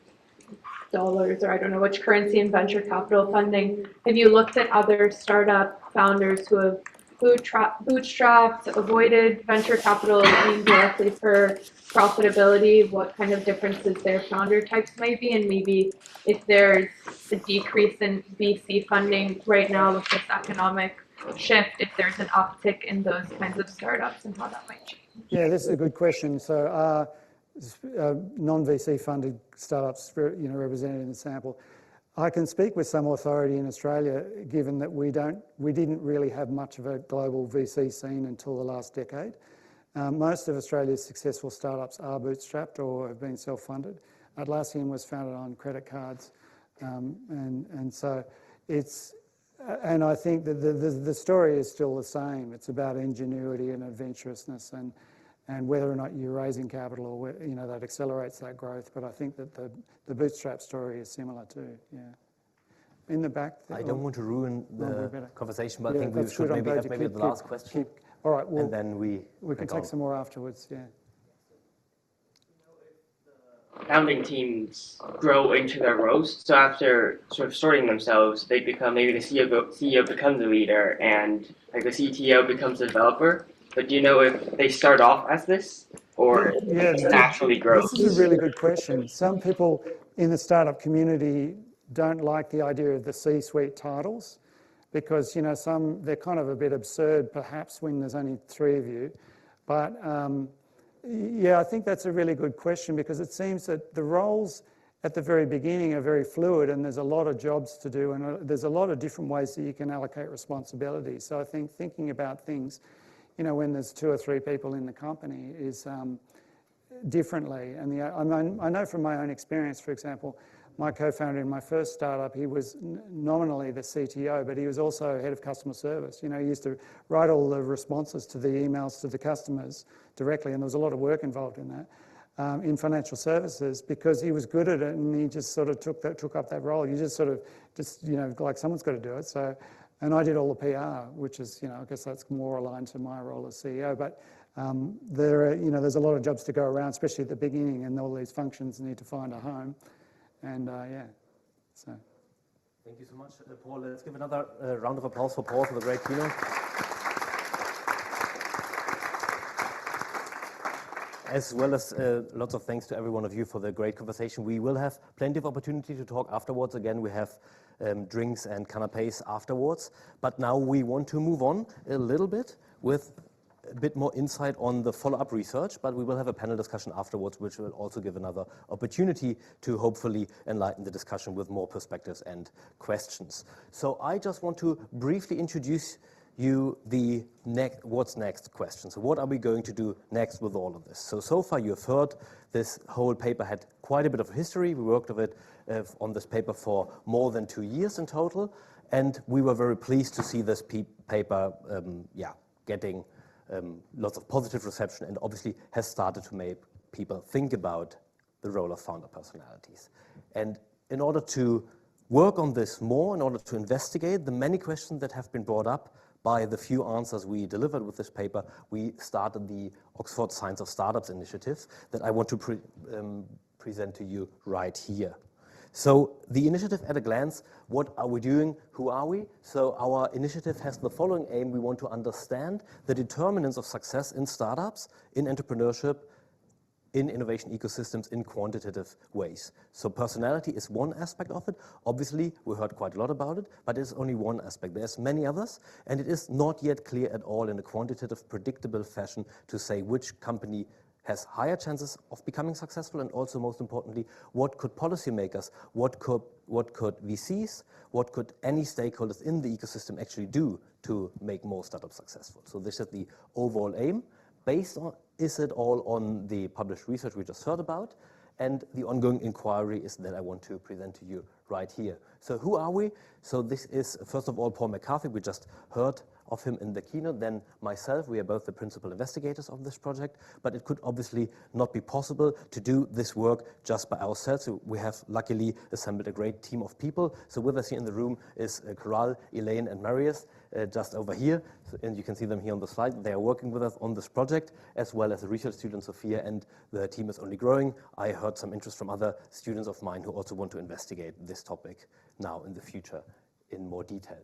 or I don't know which currency, in venture capital funding. Have you looked at other startup founders who have bootstrapped, avoided venture capital, aimed directly for profitability, what kind of differences their founder types might be, and maybe if there's a decrease in VC funding right now with this economic shift, if there's an uptick in those kinds of startups and how that might change? Yeah, this is a good question. So non-VC funded startups, represented in the sample. I can speak with some authority in Australia, given that we didn't really have much of a global VC scene until the last decade. Most of Australia's successful startups are bootstrapped or have been self-funded. Atlassian was founded on credit cards, and so it's. And I think that the story is still the same. It's about ingenuity and adventurousness, and whether or not you're raising capital or that accelerates that growth. But I think that the bootstrap story is similar too. Yeah. in the back. I don't want to ruin the conversation, but I think we that's should good. I'm maybe glad have you maybe the last question. All right, well, and then we can take some more afterwards, yeah. Founding teams grow into their roles. So after sort of sorting themselves, they become, maybe the CEO becomes a leader and like the CTO becomes a developer. But do you know if they start off as this or it just naturally grows? This is a really good question. Some people in the startup community don't like the idea of the C-suite titles because, you know, they're kind of a bit absurd perhaps when there's only 3 of you. But yeah, I think that's a really good question because it seems that the roles at the very beginning are very fluid and there's a lot of jobs to do and there's a lot of different ways that you can allocate responsibility. So I think thinking about things, you know, when there's 2 or 3 people in the company is differently. And I know from my own experience, for example, my co-founder in my first startup, he was nominally the CTO, but he was also head of customer service. You know, he used to write all the responses to the emails to the customers directly, and there was a lot of work involved in that in financial services because he was good at it, and he just sort of took up that role. You just you know, like someone's got to do it. So, and I did all the PR, which is, you know, I guess that's more aligned to my role as CEO. But you know, there's a lot of jobs to go around, especially at the beginning, and all these functions need to find a home. And yeah, so. Thank you so much, Paul. Let's give another round of applause for Paul for the great keynote. As well as lots of thanks to every one of you for the great conversation. We will have plenty of opportunity to talk afterwards. Again, we have drinks and canapes afterwards. But now we want to move on a little bit with a bit more insight on the follow-up research, but we will have a panel discussion afterwards, which will also give another opportunity to hopefully enlighten the discussion with more perspectives and questions. So I just want to briefly introduce you the what's next question. So what are we going to do next with all of this? So far you have heard this whole paper had quite a bit of history. We worked on this paper for more than 2 years in total, and we were very pleased to see this paper getting lots of positive reception and obviously has started to make people think about the role of founder personalities. And in order to work on this more, in order to investigate the many questions that have been brought up by the few answers we delivered with this paper, we started the Oxford Science of Startups initiative that I want to present to you right here. So the initiative at a glance, what are we doing? Who are we? So our initiative has the following aim. We want to understand the determinants of success in startups, in entrepreneurship, in innovation ecosystems in quantitative ways. So personality is one aspect of it. Obviously, we heard quite a lot about it, but it's only one aspect. There's many others, and it is not yet clear at all in a quantitative, predictable fashion to say which company has higher chances of becoming successful, and also most importantly, what could policymakers, what could VCs, what could any stakeholders in the ecosystem actually do to make more startups successful. So this is the overall aim. Is it all on the published research we just heard about? And the ongoing inquiry is that I want to present to you right here. So who are we? So this is, first of all, Paul McCarthy. We just heard of him in the keynote. Then myself, we are both the principal investigators of this project, but it could obviously not be possible to do this work just by ourselves. So we have luckily assembled a great team of people. So with us here in the room is Clara, Elaine, and Marius, just over here. And you can see them here on the slide. They are working with us on this project, as well as the research student Sophia, and the team is only growing. I heard some interest from other students of mine who also want to investigate this topic now in the future in more detail.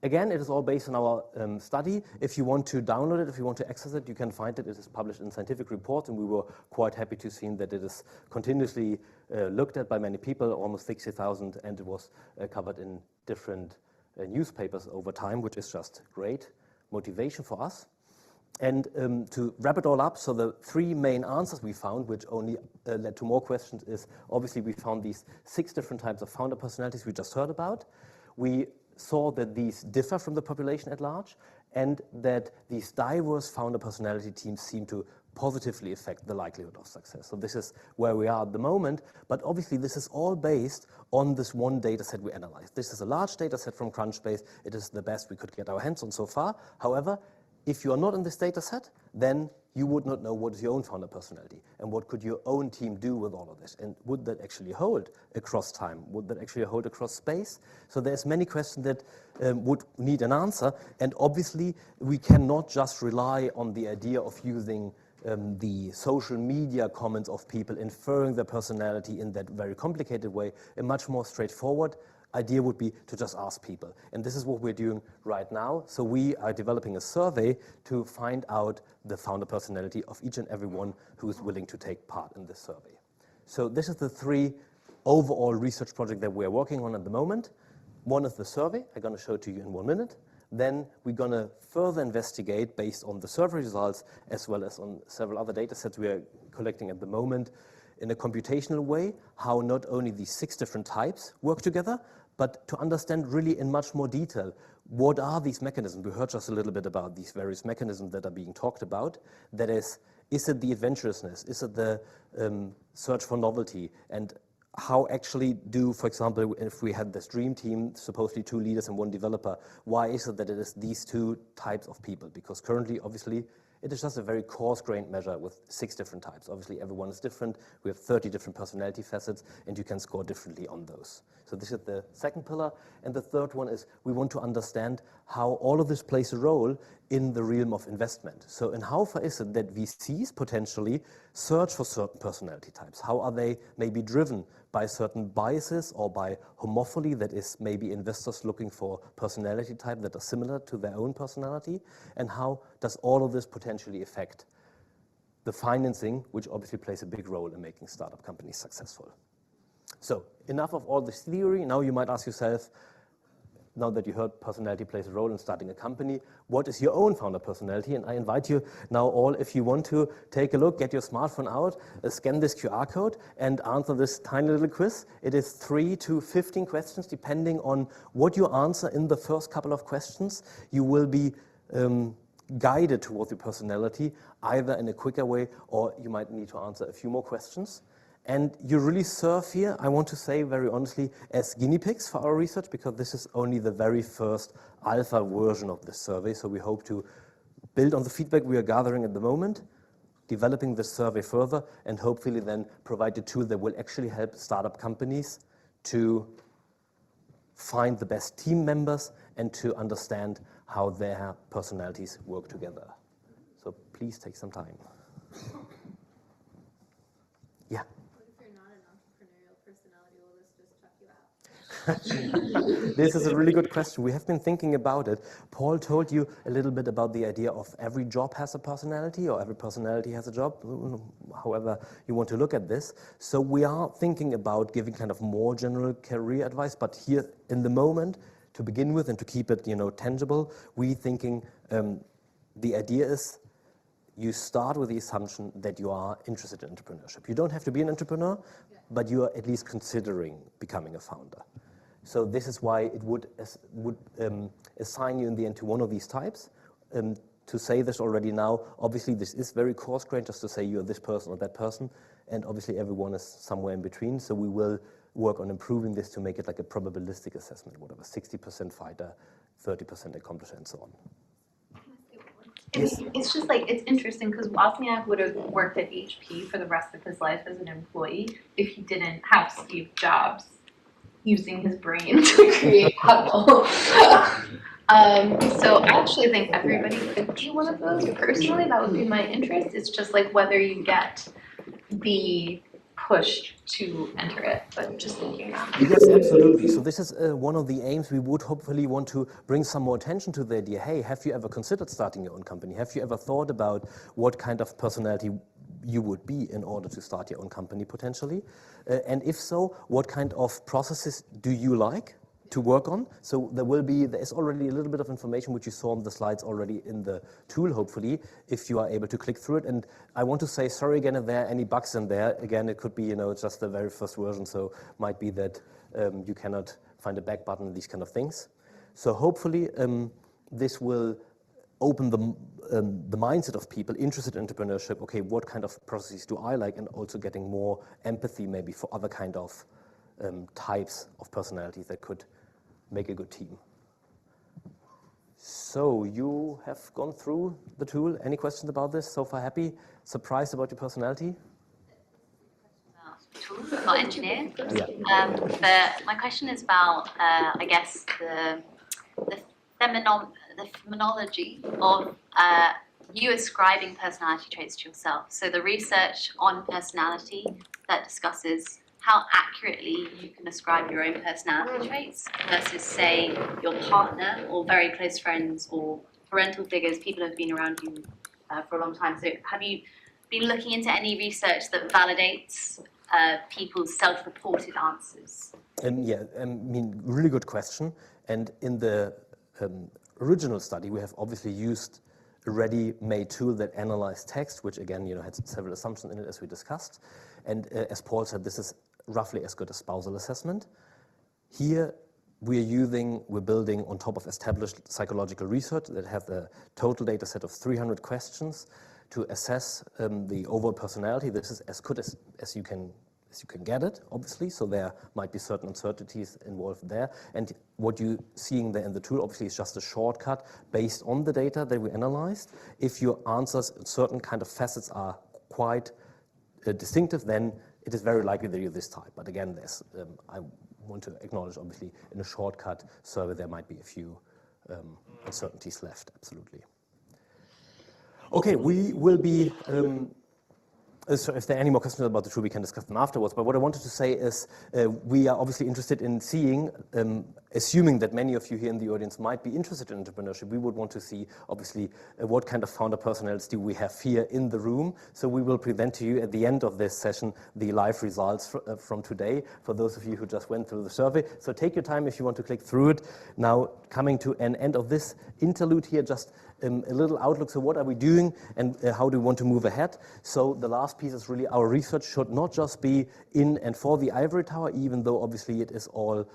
Again, it is all based on our study. If you want to download it, if you want to access it, you can find it. It is published in Scientific Reports, and we were quite happy to see that it is continuously looked at by many people, almost 60,000, and it was covered in different newspapers over time, which is just great motivation for us. And to wrap it all up, so the 3 main answers we found, which only led to more questions, is obviously we found these 6 different types of founder personalities we just heard about. We saw that these differ from the population at large, and that these diverse founder personality teams seem to positively affect the likelihood of success. So this is where we are at the moment, but obviously this is all based on this one data set we analyzed. This is a large data set from Crunchbase. It is the best we could get our hands on so far. However, if you are not in this data set, then you would not know what is your own founder personality and what could your own team do with all of this. And would that actually hold across time? Would that actually hold across space? So there's many questions that would need an answer. And obviously, we cannot just rely on the idea of using the social media comments of people inferring their personality in that very complicated way. A much more straightforward idea would be to just ask people. And this is what we're doing right now. So we are developing a survey to find out the founder personality of each and every one who is willing to take part in this survey. So this is the 3 overall research projects that we're working on at the moment. One is the survey. I'm going to show it to you in 1 minute. Then we're going to further investigate based on the survey results as well as on several other data sets we are collecting at the moment in a computational way, how not only these 6 different types work together, but to understand really in much more detail, what are these mechanisms? We heard just a little bit about these various mechanisms that are being talked about. That is it the adventurousness? Is it the search for novelty? And how actually do, for example, if we had this dream team, supposedly 2 leaders and 1 developer, why is it that it is these 2 types of people? Because currently, obviously, it is just a very coarse-grained measure with 6 different types. Obviously, everyone is different. We have 30 different personality facets, and you can score differently on those. So this is the second pillar. And the third one is we want to understand how all of this plays a role in the realm of investment. So in how far is it that VCs potentially search for certain personality types? How are they maybe driven by certain biases or by homophily, that is maybe investors looking for personality type that are similar to their own personality? And how does all of this potentially affect the financing, which obviously plays a big role in making startup companies successful? So enough of all this theory. Now you might ask yourself, now that you heard personality plays a role in starting a company, what is your own founder personality? And I invite you now all, if you want to, take a look, get your smartphone out, scan this QR code, and answer this tiny little quiz. It is 3 to 15 questions, depending on what you answer in the first couple of questions. You will be guided towards your personality, either in a quicker way, or you might need to answer a few more questions. And you really serve here, I want to say very honestly, as guinea pigs for our research, because this is only the very first alpha version of this survey. So we hope to build on the feedback we are gathering at the moment, developing this survey further, and hopefully then provide a tool that will actually help startup companies to find the best team members and to understand how their personalities work together. So please take some time. Yeah. This is a really good question. We have been thinking about it. Paul told you a little bit about the idea of every job has a personality or every personality has a job, however you want to look at this. So we are thinking about giving kind of more general career advice, but here in the moment, to begin with and to keep it, tangible, we thinking the idea is you start with the assumption that you are interested in entrepreneurship. You don't have to be an entrepreneur, but you are at least considering becoming a founder. So this is why it would assign you in the end to one of these types. To say this already now, obviously this is very coarse-grained, just to say you're this person or that person, and obviously everyone is somewhere in between, so we will work on improving this to make it like a probabilistic assessment, whatever, 60% fighter, 30% accomplisher, and so on. It's just like, it's interesting because Wozniak would have worked at HP for the rest of his life as an employee if he didn't have Steve Jobs using his brain to create Hubble. So I actually think everybody could be one of those. Personally, that would be my interest. It's just like whether you get the push to enter it, but just thinking about it. Yes, absolutely. So this is one of the aims. We would hopefully want to bring some more attention to the idea, hey, have you ever considered starting your own company? Have you ever thought about what kind of personality you would be in order to start your own company potentially? And if so, what kind of processes do you like to work on? So there is already a little bit of information which you saw on the slides already in the tool, hopefully, if you are able to click through it. And I want to say sorry again if there are any bugs in there. Again, it could be, just the very first version, so might be that you cannot find a back button, these kind of things. So hopefully this will open the mindset of people interested in entrepreneurship. Okay, what kind of processes do I like? And also getting more empathy maybe for other kind of types of personalities that could make a good team. So you have gone through the tool. Any questions about this? So far happy? Surprised about your personality? Tool, not engineer. Yeah. But my question is about, I guess, the phenomenology of you ascribing personality traits to yourself. So the research on personality that discusses how accurately you can ascribe your own personality traits versus, say, your partner or very close friends or parental figures, people who have been around you for a long time. So have you been looking into any research that validates people's self-reported answers? Yeah, I mean, really good question. And in the original study, we have obviously used a ready-made tool that analyzed text, which again, had several assumptions in it, as we discussed. And as Paul said, this is roughly as good as spousal assessment. Here, we're building on top of established psychological research that have a total data set of 300 questions to assess the overall personality. This is as good as you can get it, obviously, so there might be certain uncertainties involved there. And what you're seeing there in the tool, obviously, is just a shortcut based on the data that we analyzed. If your answers, certain kind of facets are quite distinctive, then it is very likely that you're this type. But again, I want to acknowledge, obviously, in a shortcut survey, there might be a few uncertainties left, absolutely. Okay, we will be, so if there are any more questions about the tool, we can discuss them afterwards. But what I wanted to say is we are obviously interested in seeing, assuming that many of you here in the audience might be interested in entrepreneurship, we would want to see, obviously, what kind of founder personalities do we have here in the room. So we will present to you at the end of this session the live results from today for those of you who just went through the survey. So take your time if you want to click through it. Now, coming to an end of this interlude here, just a little outlook. So what are we doing and how do we want to move ahead? So the last piece is really our research should not just be in and for the ivory tower, even though obviously it is all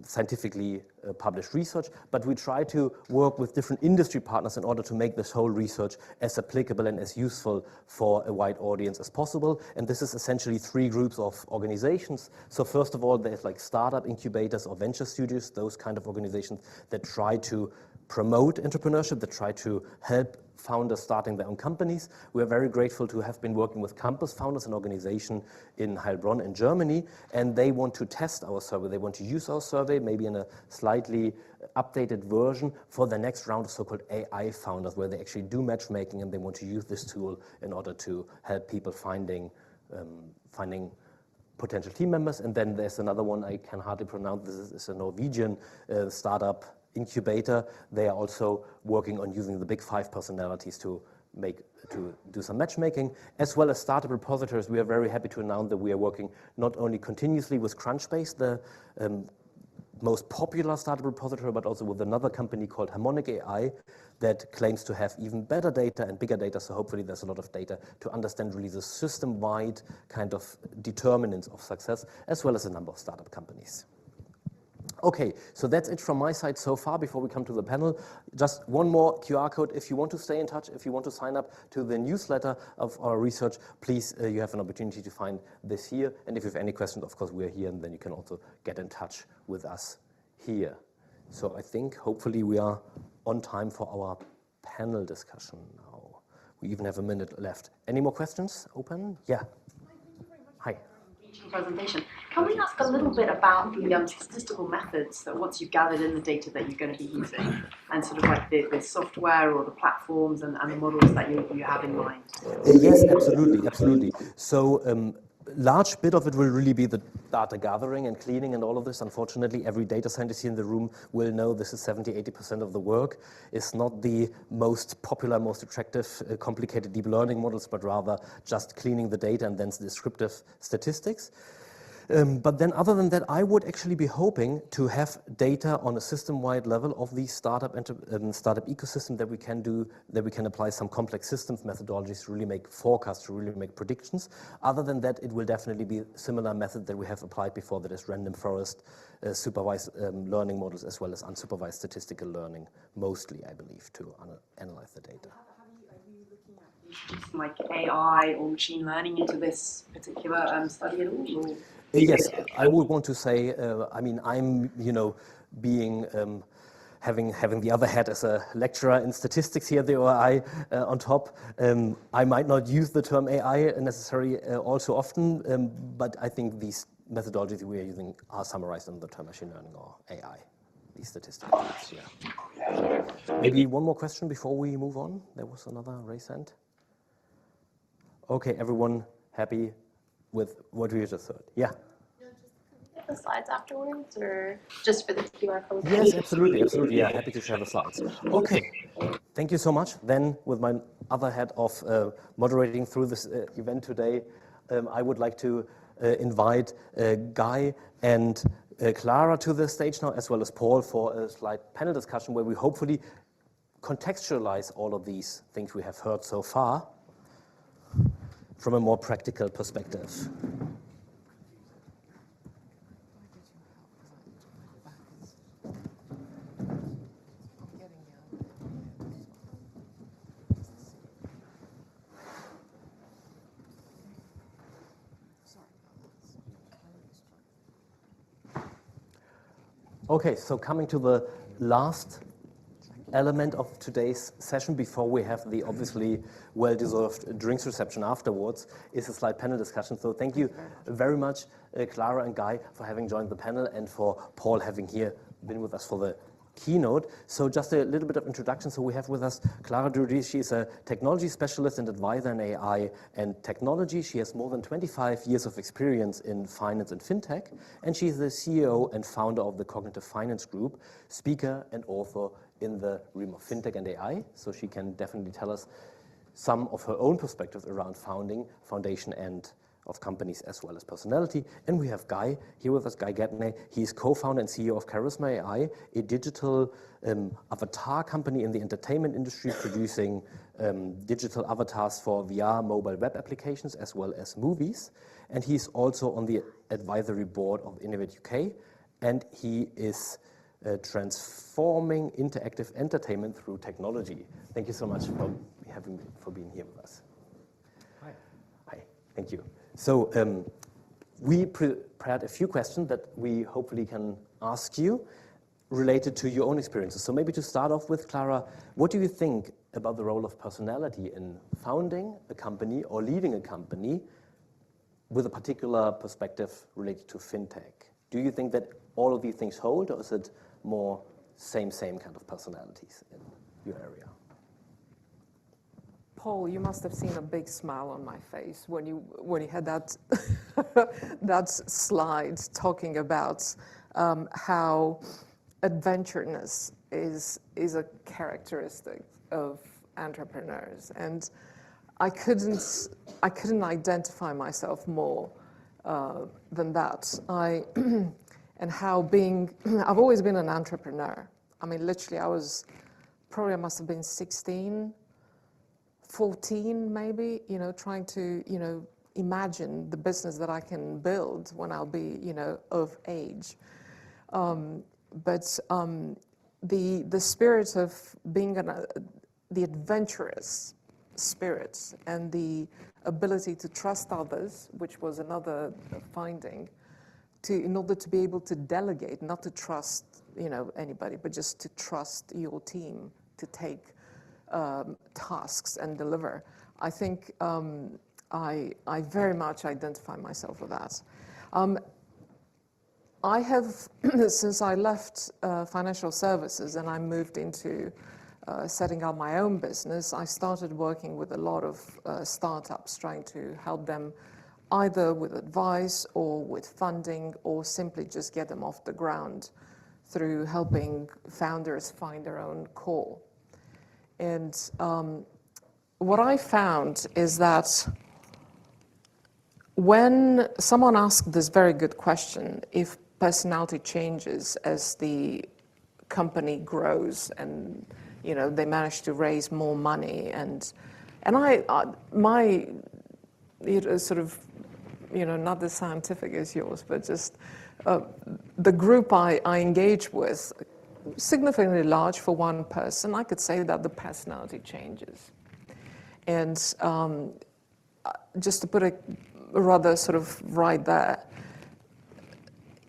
scientifically published research, but we try to work with different industry partners in order to make this whole research as applicable and as useful for a wide audience as possible. And this is essentially 3 groups of organizations. So first of all, there's like startup incubators or venture studios, those kind of organizations that try to promote entrepreneurship, that try to help founders starting their own companies. We're very grateful to have been working with Campus Founders, an organization in Heilbronn in Germany, and they want to test our survey. They want to use our survey, maybe in a slightly updated version for the next round of so-called AI founders, where they actually do matchmaking and they want to use this tool in order to help people finding potential team members. And then there's another one I can hardly pronounce. This is a Norwegian startup incubator. They are also working on using the big 5 personalities to do some matchmaking, as well as startup repositories. We are very happy to announce that we are working not only continuously with Crunchbase, the most popular startup repository, but also with another company called Harmonic AI that claims to have even better data and bigger data. So hopefully there's a lot of data to understand really the system-wide kind of determinants of success, as well as a number of startup companies. Okay, so that's it from my side so far before we come to the panel. Just one more QR code. If you want to stay in touch, if you want to sign up to the newsletter of our research, please, you have an opportunity to find this here. And if you have any questions, of course, we're here, and then you can also get in touch with us here. So I think hopefully we are on time for our panel discussion now. We even have a minute left. Any more questions? Open? Yeah. Hi. Presentation. Can we ask a little bit about the statistical methods that once you've gathered in the data that you're going to be using, and sort of like the software or the platforms and the models that you have in mind? Yes, absolutely, absolutely. So large bit of it will really be the data gathering and cleaning and all of this. Unfortunately, every data scientist here in the room will know this is 70–80% of the work. It's not the most popular, most attractive, complicated deep learning models, but rather just cleaning the data and then descriptive statistics. But then other than that, I would actually be hoping to have data on a system-wide level of the startup ecosystem that we can do, that we can apply some complex systems methodologies to really make forecasts, to really make predictions. Other than that, it will definitely be a similar method that we have applied before, that is random forest, supervised learning models, as well as unsupervised statistical learning, mostly, I believe, to analyze the data. Like AI or machine learning into this particular study at all? Or? Yes, I would want to say, I mean, I'm, being having the other hat as a lecturer in statistics here at the OI on top. I might not use the term AI necessarily all too often, but I think these methodologies we are using are summarized in the term machine learning or AI, these statistical tools, yeah. Maybe one more question before we move on. There was another raised hand. Okay, everyone happy with what we just heard? Yeah. The slides afterwards, or just for the QR code? Yes, absolutely, absolutely. Yeah, happy to share the slides. Okay, thank you so much. Then, with my other hat of moderating through this event today, I would like to invite Guy and Clara to the stage now, as well as Paul, for a slight panel discussion where we hopefully contextualize all of these things we have heard so far from a more practical perspective. Okay, so coming to the last element of today's session before we have the obviously well-deserved drinks reception afterwards is a slight panel discussion. So thank you very much, Clara and Guy, for having joined the panel and for Paul having been with us for the keynote. So just a little bit of introduction. So we have with us Clara Durodié. She is a technology specialist and advisor in AI and technology. She has more than 25 years of experience in finance and fintech, and she's the CEO and founder of the Cognitive Finance Group, speaker and author in the realm of fintech and AI. So she can definitely tell us some of her own perspectives around foundation and of companies as well as personality. And we have Guy here with us, Guy Gadney. He's co-founder and CEO of Charisma AI, a digital avatar company in the entertainment industry producing digital avatars for VR mobile web applications as well as movies. And he's also on the advisory board of Innovate UK, and he is transforming interactive entertainment through technology. Thank you so much for being here with us. Hi. Hi, thank you. So we prepared a few questions that we hopefully can ask you related to your own experiences. So maybe to start off with, Clara, what do you think about the role of personality in founding a company or leading a company with a particular perspective related to fintech? Do you think that all of these things hold, or is it more same kind of personalities in your area? Paul, you must have seen a big smile on my face when you had that that slide talking about how adventureness is a characteristic of entrepreneurs, and I couldn't identify myself more than that. And how I've always been an entrepreneur. I mean, literally, I must have been 16. 14 maybe, trying to, imagine the business that I can build when I'll be, of age. But the spirit of being the adventurous spirit and the ability to trust others, which was another finding, in order to be able to delegate, not to trust, anybody, but just to trust your team to take tasks and deliver. I think I very much identify myself with that. I have, since I left financial services and I moved into setting up my own business, I started working with a lot of startups, trying to help them either with advice or with funding or simply just get them off the ground through helping founders find their own core. And what I found is that when someone asked this very good question, if personality changes as the company grows and they manage to raise more money, and my sort of not as scientific as yours, but just the group I engage with, significantly large for one person, I could say that the personality changes. And just to put it rather sort of right there,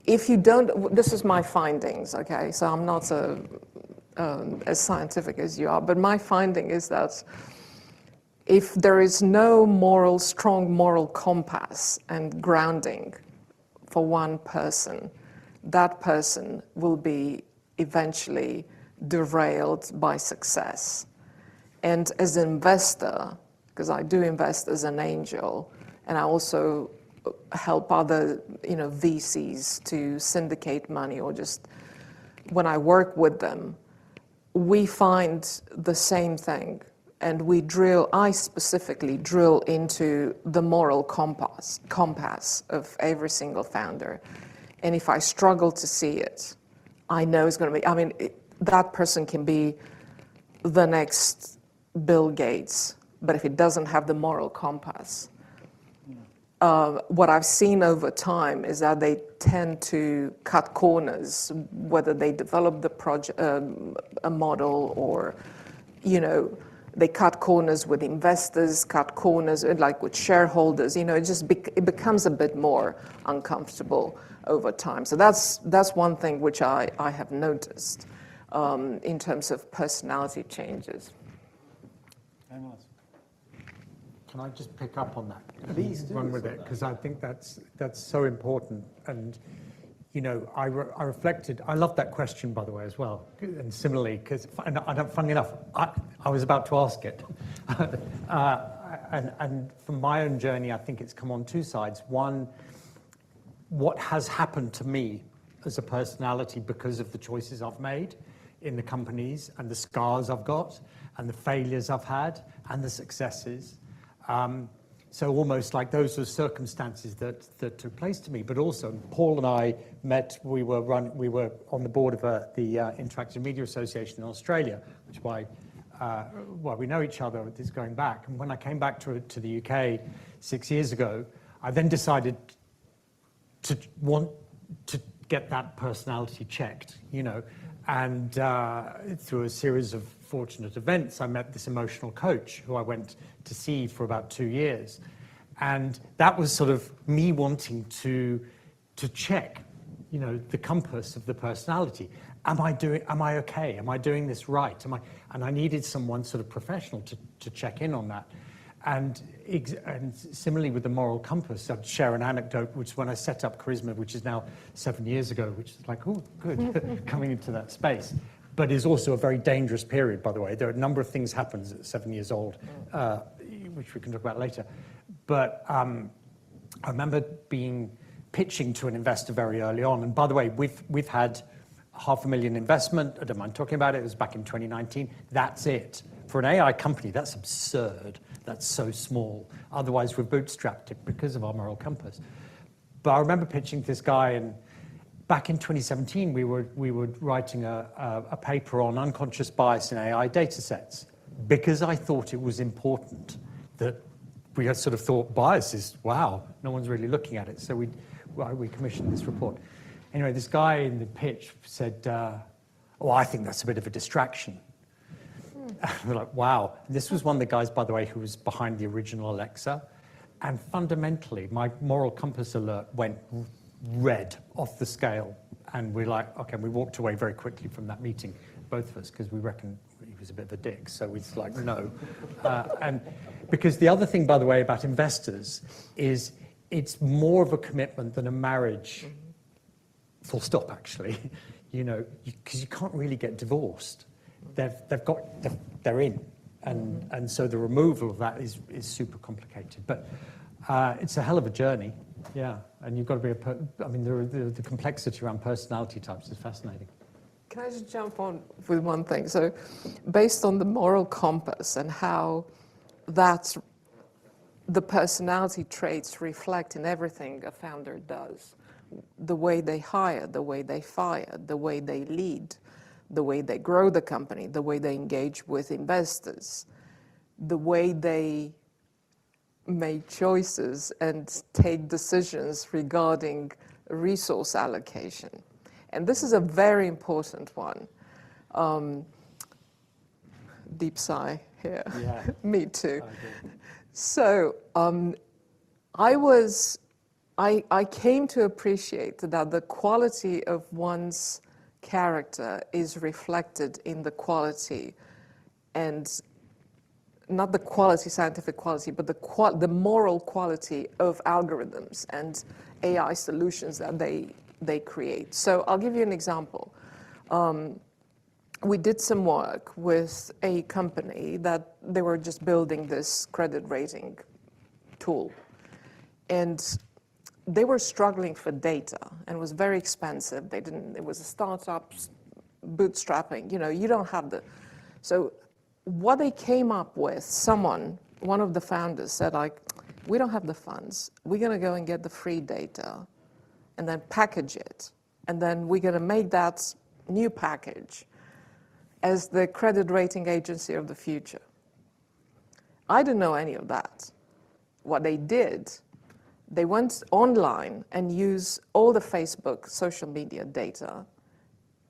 if you don't, this is my findings, okay? So I'm not as scientific as you are, but my finding is that if there is no strong moral compass and grounding for one person, that person will be eventually derailed by success. And as an investor, because I do invest as an angel, and I also help other VCs to syndicate money, or just when I work with them, we find the same thing. And I specifically drill into the moral compass of every single founder. And if I struggle to see it, I know it's going to be, that person can be the next Bill Gates, but if it doesn't have the moral compass, what I've seen over time is that they tend to cut corners, whether they develop the project, a model, or, they cut corners with investors, cut corners like with shareholders. It becomes a bit more uncomfortable over time. So that's one thing which I have noticed in terms of personality changes. Can I just pick up on that? Please do. Run with it, because I think that's so important. And I reflected. I love that question, by the way, as well. And similarly, because funny enough, I was about to ask it. And from my own journey, I think it's come on two sides. One, what has happened to me as a personality because of the choices I've made in the companies, and the scars I've got, and the failures I've had, and the successes. So almost like those were circumstances that took place to me. But also, Paul and I met. We were on the board of the Interactive Media Association in Australia, which why we know each other. This going back. And when I came back to the UK 6 years ago, I then decided to want to get that personality checked. And through a series of fortunate events, I met this emotional coach who I went to see for about 2 years. And that was sort of me wanting to check, the compass of the personality. Am I okay? Am I doing this right? And I needed someone sort of professional to check in on that. And similarly with the moral compass, I'd share an anecdote, which when I set up Charisma, which is now 7 years ago, which is like, oh, good, coming into that space. But is also a very dangerous period, by the way. There are a number of things happens at 7 years old, which we can talk about later. But I remember pitching to an investor very early on. And by the way, we've had $500,000 investment. I don't mind talking about it. It was back in 2019. That's it. For an AI company, that's absurd. That's so small. Otherwise, we've bootstrapped it because of our moral compass. But I remember pitching to this guy, and back in 2017, we were writing a paper on unconscious bias in AI data sets, because I thought it was important that we had sort of thought bias is, wow, no one's really looking at it. So we commissioned this report. Anyway, this guy in the pitch said, oh, I think that's a bit of a distraction. We're like, wow. This was one of the guys, by the way, who was behind the original Alexa. And fundamentally, my moral compass alert went red off the scale. And we're like, okay, we walked away very quickly from that meeting, both of us, because we reckoned he was a bit of a dick. So it's like, no. And because the other thing, by the way, about investors is it's more of a commitment than a marriage, full stop, actually, because you can't really get divorced. They're in, and so the removal of that is super complicated. But it's a hell of a journey, yeah. And you've got to be the complexity around personality types is fascinating. Can I just jump on with one thing? So, based on the moral compass and how the personality traits reflect in everything a founder does, the way they hire, the way they fire, the way they lead, the way they grow the company, the way they engage with investors, the way they make choices and take decisions regarding resource allocation. And this is a very important one. Deep sigh here. Yeah. Me too. So I came to appreciate that the quality of one's character is reflected in the quality, and not the quality, scientific quality, but the moral quality of algorithms and AI solutions that they create. So I'll give you an example. We did some work with a company that they were just building this credit rating tool. And they were struggling for data, and it was very expensive. It was a startup, bootstrapping, you don't have so what they came up with, one of the founders said, like, we don't have the funds. We're going to go and get the free data and then package it. And then we're going to make that new package as the credit rating agency of the future. I didn't know any of that. What they did, they went online and used all the Facebook social media data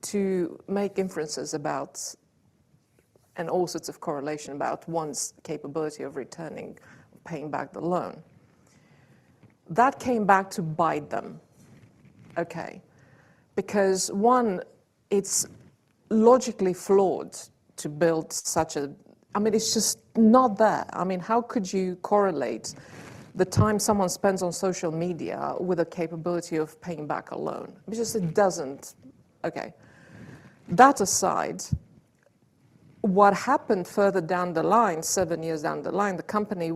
to make inferences about, and all sorts of correlation about one's capability of returning, paying back the loan. That came back to bite them, okay? Because one, it's logically flawed to build such it's just not there. How could you correlate the time someone spends on social media with the capability of paying back a loan? It doesn't, okay. That aside, what happened further down the line, 7 years down the line, the company,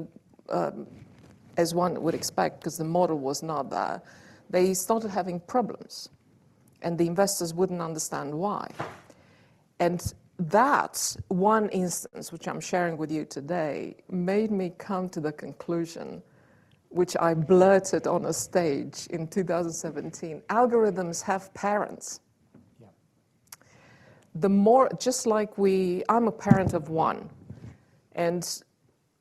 as one would expect, because the model was not there, they started having problems, and the investors wouldn't understand why. And that one instance, which I'm sharing with you today, made me come to the conclusion, which I blurted on a stage in 2017, algorithms have parents. The more, just like I'm a parent of one, and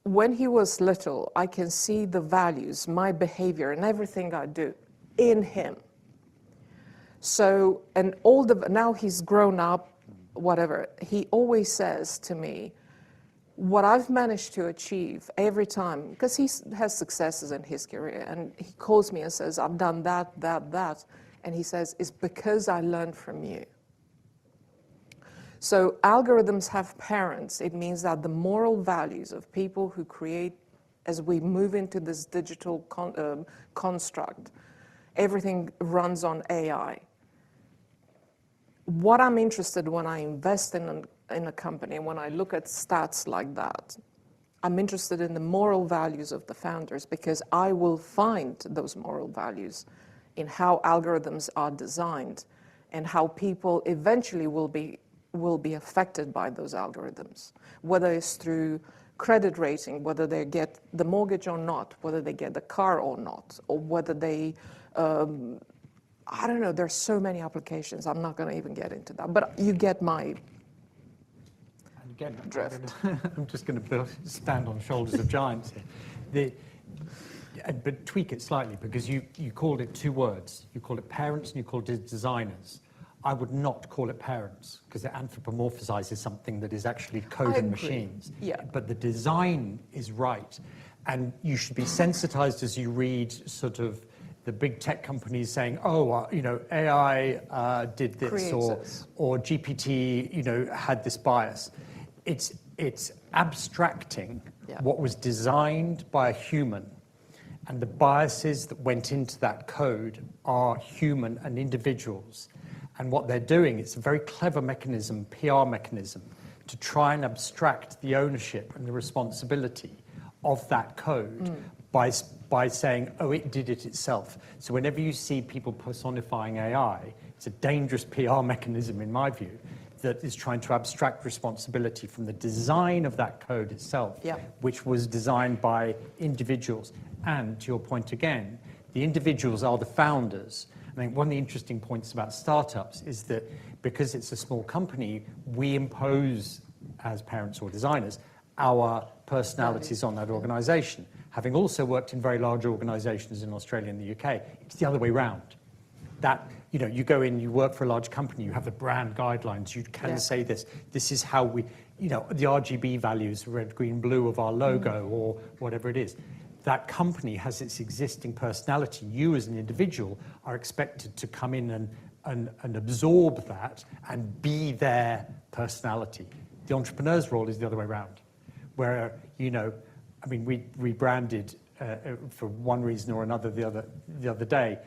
when he was little, I can see the values, my behavior, and everything I do in him. So, and now he's grown up, whatever, he always says to me, what I've managed to achieve every time, because he has successes in his career, and he calls me and says, I've done that, and he says, it's because I learned from you. So algorithms have parents. It means that the moral values of people who create, as we move into this digital construct, everything runs on AI. What I'm interested when I invest in a company, when I look at stats like that, I'm interested in the moral values of the founders, because I will find those moral values in how algorithms are designed and how people eventually will be affected by those algorithms, whether it's through credit rating, whether they get the mortgage or not, whether they get the car or not, or whether they, I don't know, there's so many applications. I'm not going to even get into that, but you get my drift. I'm just going to stand on shoulders of giants here. But tweak it slightly, because you called it two words. You called it parents and you called it designers. I would not call it parents, because it anthropomorphizes something that is actually code and machines. Yeah. But the design is right. And you should be sensitized as you read sort of the big tech companies saying, AI did this, or GPT, had this bias. It's abstracting what was designed by a human, and the biases that went into that code are human and individuals. And what they're doing, it's a very clever mechanism, PR mechanism, to try and abstract the ownership and the responsibility of that code by saying, oh, it did it itself. So whenever you see people personifying AI, it's a dangerous PR mechanism, in my view, that is trying to abstract responsibility from the design of that code itself, which was designed by individuals. And to your point again, the individuals are the founders. I think one of the interesting points about startups is that because it's a small company, we impose, as parents or designers, our personalities on that organization. Having also worked in very large organizations in Australia and the UK, it's the other way around. That, you go in, you work for a large company, you have the brand guidelines, you can say this is how we, the RGB values, red, green, blue of our logo or whatever it is. That company has its existing personality. You as an individual are expected to come in and and absorb that and be their personality. The entrepreneur's role is the other way around, where, you know, I mean, we rebranded for one reason or another the other day.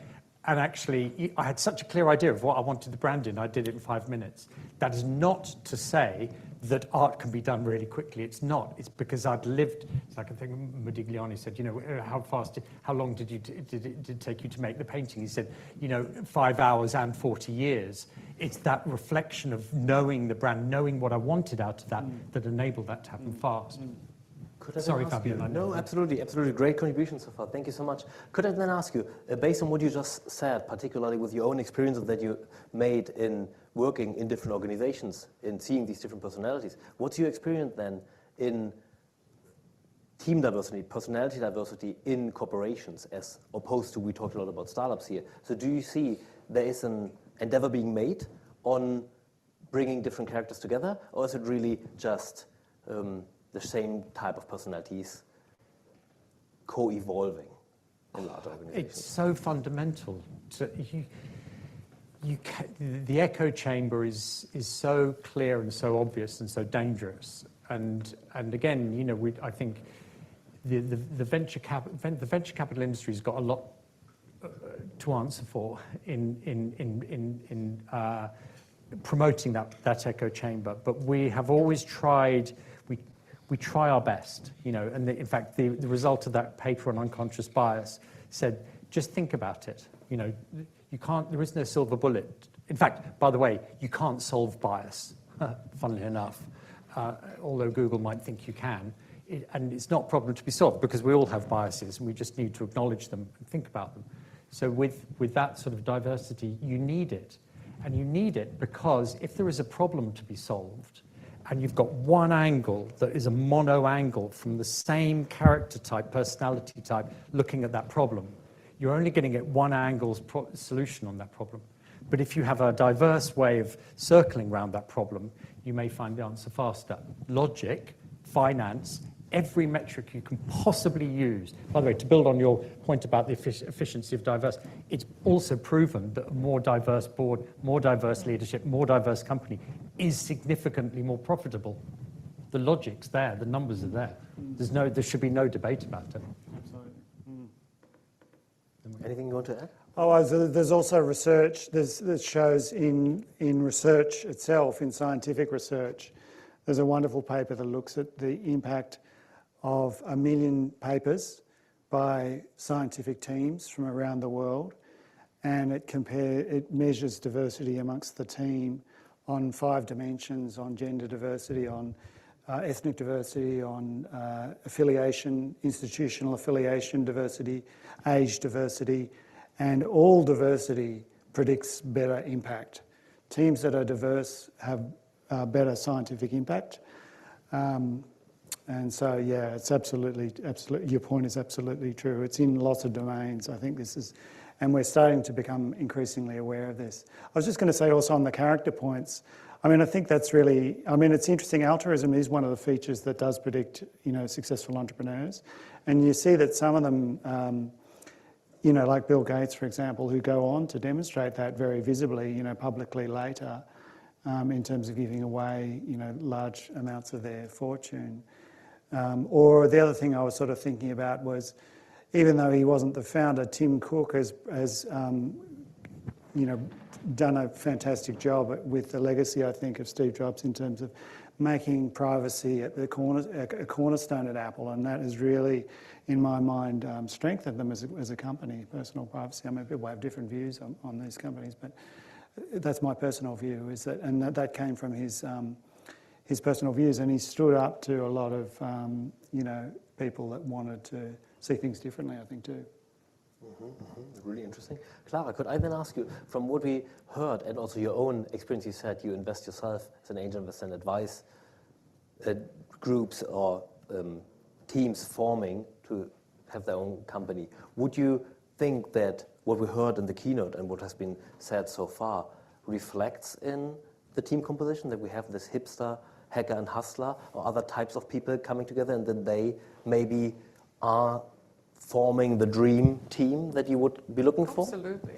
And actually, I had such a clear idea of what I wanted the brand in. I did it in 5 minutes. That is not to say that art can be done really quickly. It's not. It's because I'd lived. It's like I think Modigliani said, you know, how long did it take you to make the painting? He said, you know, 5 hours and 40 years. It's that reflection of knowing the brand, knowing what I wanted out of that, that enabled that to happen fast. Sorry, Fabian. No, absolutely, absolutely. Great contribution so far. Thank you so much. Could I then ask you, based on what you just said, particularly with your own experiences that you made in working in different organizations, in seeing these different personalities, what's your experience then in team diversity, personality diversity in corporations, as opposed to, we talked a lot about startups here. So do you see there is an endeavor being made on bringing different characters together, or is it really just the same type of personalities co-evolving in large organizations? It's so fundamental. The echo chamber is so clear and so obvious and so dangerous. And again, you know, I think the venture capital industry's got a lot to answer for in promoting that echo chamber. But we have always tried. We try our best, you know, and in fact, the result of that paper on unconscious bias said, just think about it. You know, there is no silver bullet. In fact, by the way, you can't solve bias, funnily enough, although Google might think you can. And it's not a problem to be solved because we all have biases and we just need to acknowledge them and think about them. So with that sort of diversity, you need it. And you need it because if there is a problem to be solved, and you've got one angle that is a mono angle from the same character type, personality type, looking at that problem, you're only going to get one angle's solution on that problem. But if you have a diverse way of circling around that problem, you may find the answer faster. Logic, finance, every metric you can possibly use. By the way, to build on your point about the efficiency of diverse, it's also proven that a more diverse board, more diverse leadership, more diverse company is significantly more profitable. The logic's there, the numbers are there. There should be no debate about it. Absolutely. Anything you want to add? Oh, there's also research that shows in research itself, in scientific research, there's a wonderful paper that looks at the impact of 1 million papers by scientific teams from around the world, and it measures diversity amongst the team on 5 dimensions: on gender diversity, on ethnic diversity, on affiliation, institutional affiliation diversity, age diversity, and all diversity predicts better impact. Teams that are diverse have better scientific impact. And so, yeah, it's absolutely, your point is absolutely true. It's in lots of domains. I think this is, and we're starting to become increasingly aware of this. I was just going to say also on the character points, I mean, I think that's really, I mean, it's interesting. Altruism is one of the features that does predict, you know, successful entrepreneurs. And you see that some of them, you know, like Bill Gates, for example, who go on to demonstrate that very visibly, you know, publicly later, in terms of giving away, you know, large amounts of their fortune. Or the other thing I was sort of thinking about was, even though he wasn't the founder, Tim Cook has you know, done a fantastic job with the legacy, I think, of Steve Jobs in terms of making privacy at the a cornerstone at Apple, and that has really, in my mind, strengthened them as a company. Personal privacy. I mean, people have different views on these companies, but that's my personal view. Is that, and that came from his personal views, and he stood up to a lot of you know, people that wanted to see things differently, I think, too. Really interesting. Clara, could I then ask you, from what we heard and also your own experience, you said you invest yourself as an angel investor and advise groups or teams forming to have their own company. Would you think that what we heard in the keynote and what has been said so far reflects in the team composition, that we have this hipster, hacker and hustler or other types of people coming together, and then they maybe are forming the dream team that you would be looking for? Absolutely.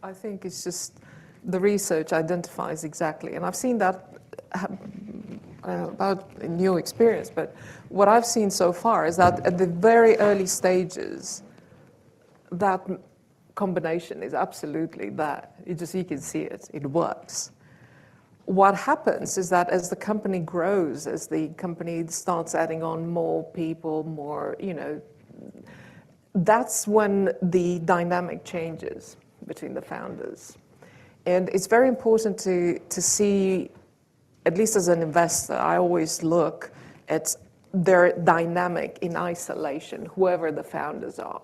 I think it's just the research identifies exactly. And I've seen that, I don't know about in your experience, but what I've seen so far is that at the very early stages, that combination is absolutely that. You can see it, it works. What happens is that as the company grows, as the company starts adding on more people, more, that's when the dynamic changes between the founders. And it's very important to see, at least as an investor, I always look at their dynamic in isolation, whoever the founders are,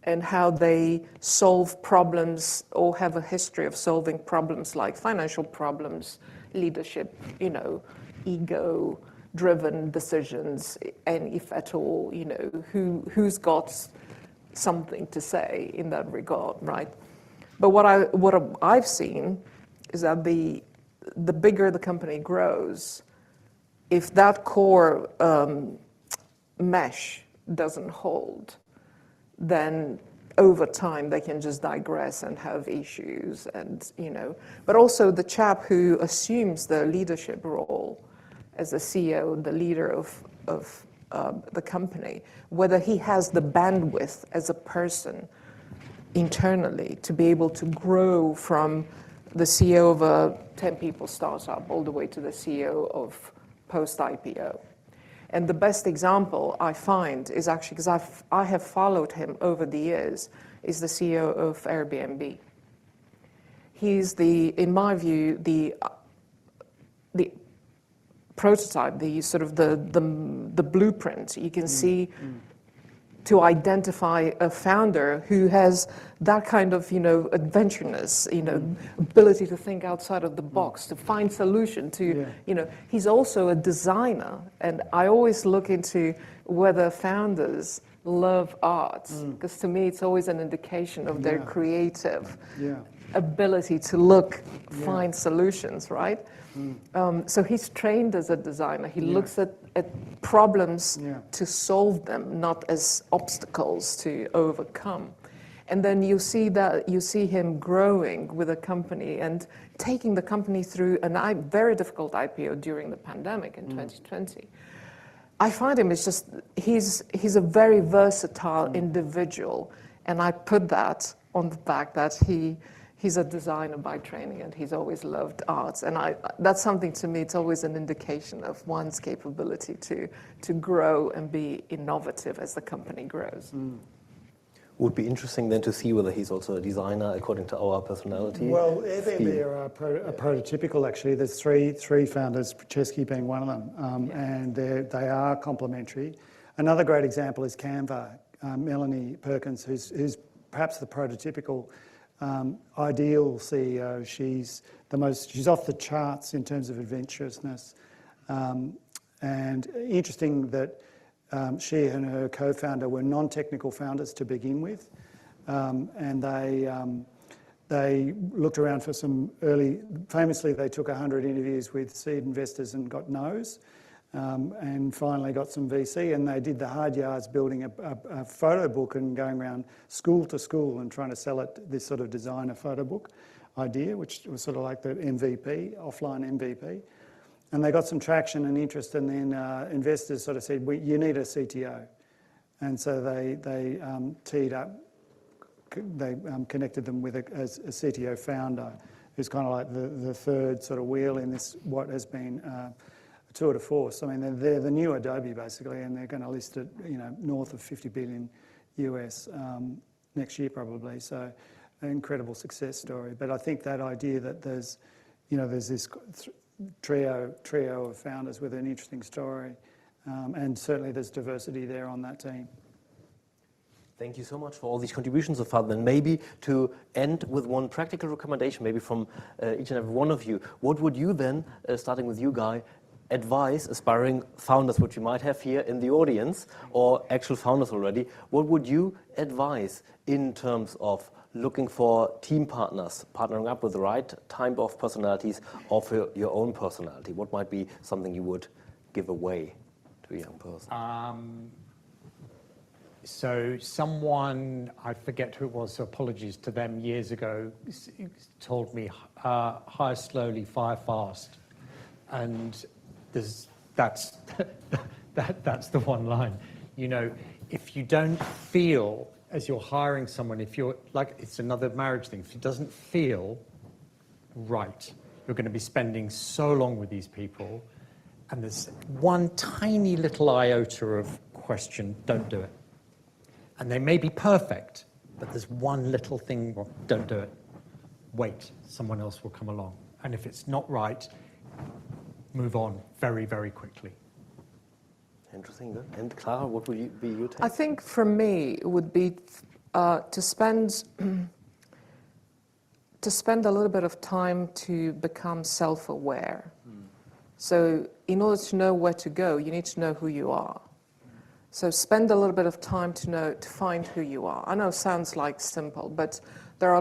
and how they solve problems or have a history of solving problems like financial problems, leadership, ego-driven decisions, and if at all, who's got something to say in that regard, right? But what I've seen is that the bigger the company grows, if that core mesh doesn't hold, then over time they can just digress and have issues, and but also the chap who assumes the leadership role as the CEO, the leader of the company, whether he has the bandwidth as a person internally to be able to grow from the CEO of a 10-people startup all the way to the CEO of post-IPO. And the best example I find is actually, because I have followed him over the years, is the CEO of Airbnb. He's in my view, the prototype, the sort of the blueprint you can see to identify a founder who has that kind of, adventureness, ability to think outside of the box, to find solution, he's also a designer. And I always look into whether founders love art, because to me it's always an indication of their creative ability to find solutions, right? So he's trained as a designer. He looks at problems to solve them, not as obstacles to overcome. And then you see him growing with a company and taking the company through a very difficult IPO during the pandemic in 2020. I find him, he's a very versatile individual, and I put that on the fact that he's a designer by training, and he's always loved arts. And that's something, to me, it's always an indication of one's capability to grow and be innovative as the company grows. Would be interesting then to see whether he's also a designer according to our personality. Well, they're prototypical, actually. There's three founders, Chesky being one of them, and they are complementary. Another great example is Canva, Melanie Perkins, who's perhaps the prototypical ideal CEO. She's off the charts in terms of adventurousness, and interesting that she and her co-founder were non-technical founders to begin with, and they looked around for some famously they took 100 interviews with seed investors and got no's, and finally got some VC, and they did the hard yards building a photo book and going around school to school and trying to sell it, this sort of designer photo book idea, which was sort of like the MVP, offline MVP. And they got some traction and interest, and then investors sort of said, you need a CTO. And so they teed up, they connected them with a CTO founder who's kind of like the third sort of wheel in this, what has been a tour de force. I mean, they're the new Adobe, basically, and they're going to list it, north of 50 billion US next year, probably. So an incredible success story. But I think that idea that there's this trio of founders with an interesting story, and certainly there's diversity there on that team. Thank you so much for all these contributions so far. Then maybe to end with one practical recommendation, maybe from each and every one of you. What would you then, starting with you, Guy, advise aspiring founders, which you might have here in the audience, or actual founders already, what would you advise in terms of looking for team partners, partnering up with the right type of personalities, or for your own personality? What might be something you would give away to a young person? So someone, I forget who it was, so apologies to them, years ago, told me, hire slowly, fire fast. And that's the one line. You know, if you don't feel, as you're hiring someone, if you're, like, it's another marriage thing, if it doesn't feel right, you're going to be spending so long with these people, and there's one tiny little iota of question, don't do it. And they may be perfect, but there's one little thing, well, don't do it. Wait, someone else will come along. And if it's not right, move on very, very quickly. Interesting, good. And Clara, what would be your take? I think for me, it would be to spend a little bit of time to become self-aware. So in order to know where to go, you need to know who you are. So spend a little bit of time to find who you are. I know it sounds like simple, but there are a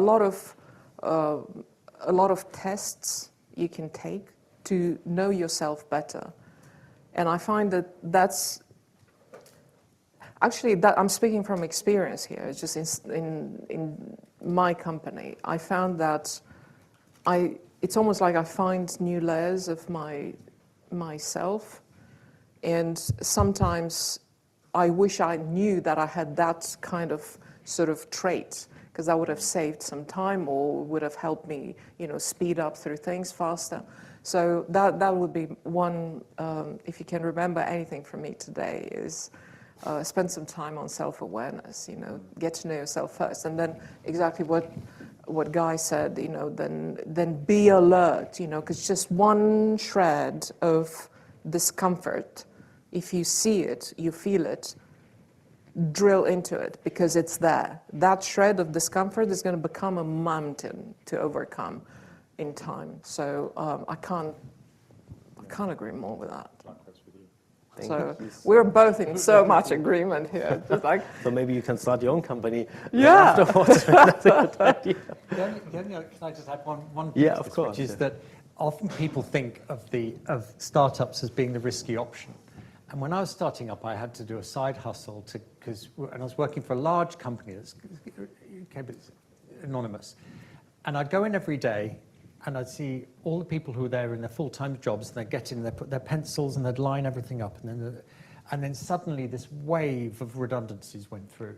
lot of tests you can take to know yourself better. And I find that's actually, I'm speaking from experience here. It's just in my company, I found that it's almost like I find new layers of myself, and sometimes I wish I knew that I had that kind of sort of trait, because that would have saved some time or would have helped me, speed up through things faster. So that would be one, if you can remember anything from me today, is spend some time on self-awareness, get to know yourself first. And then exactly what Guy said, then be alert, because just one shred of discomfort, if you see it, you feel it, drill into it, because it's there. That shred of discomfort is going to become a mountain to overcome in time. So I can't agree more with that. So we're both in so much agreement here. Just like, so maybe you can start your own company. Yeah. Afterwards. That's a good idea. Can I just add one Yeah, to of this, course. Which is that often people think of startups as being the risky option. And when I was starting up, I had to do a side hustle and I was working for a large company that's anonymous. And I'd go in every day and I'd see all the people who were there in their full-time jobs, and they'd get in, they'd put their pencils and they'd line everything up. And then suddenly this wave of redundancies went through.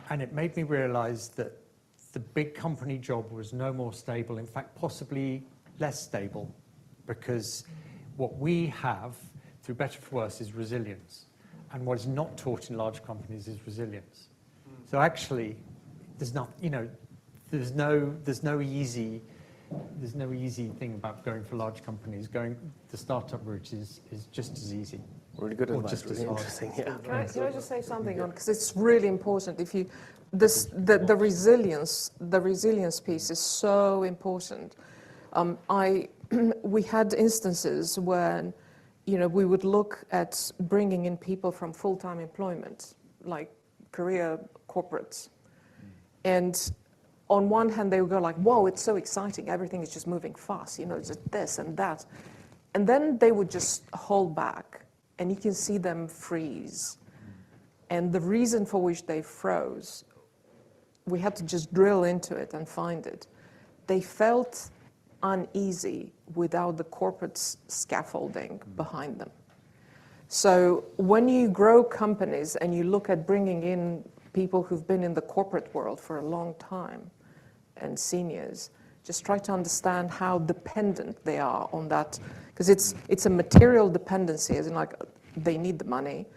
And it made me realize that the big company job was no more stable, in fact, possibly less stable, because what we have through Better for Worse is resilience. And what is not taught in large companies is resilience. So actually, there's no easy thing about going for large companies. Going the startup route is just as easy. Really good advice, just really as hard. interesting, yeah. Can I just say something on, because it's really important. If you, the resilience piece is so important. We had instances when, we would look at bringing in people from full-time employment, like career corporates. And on one hand, they would go like, whoa, it's so exciting. Everything is just moving fast, just this and that. And then they would just hold back, and you can see them freeze. And the reason for which they froze, we had to just drill into it and find it. They felt uneasy without the corporate scaffolding behind them. So when you grow companies and you look at bringing in people who've been in the corporate world for a long time and seniors, just try to understand how dependent they are on that, because it's a material dependency, as in like they need the money,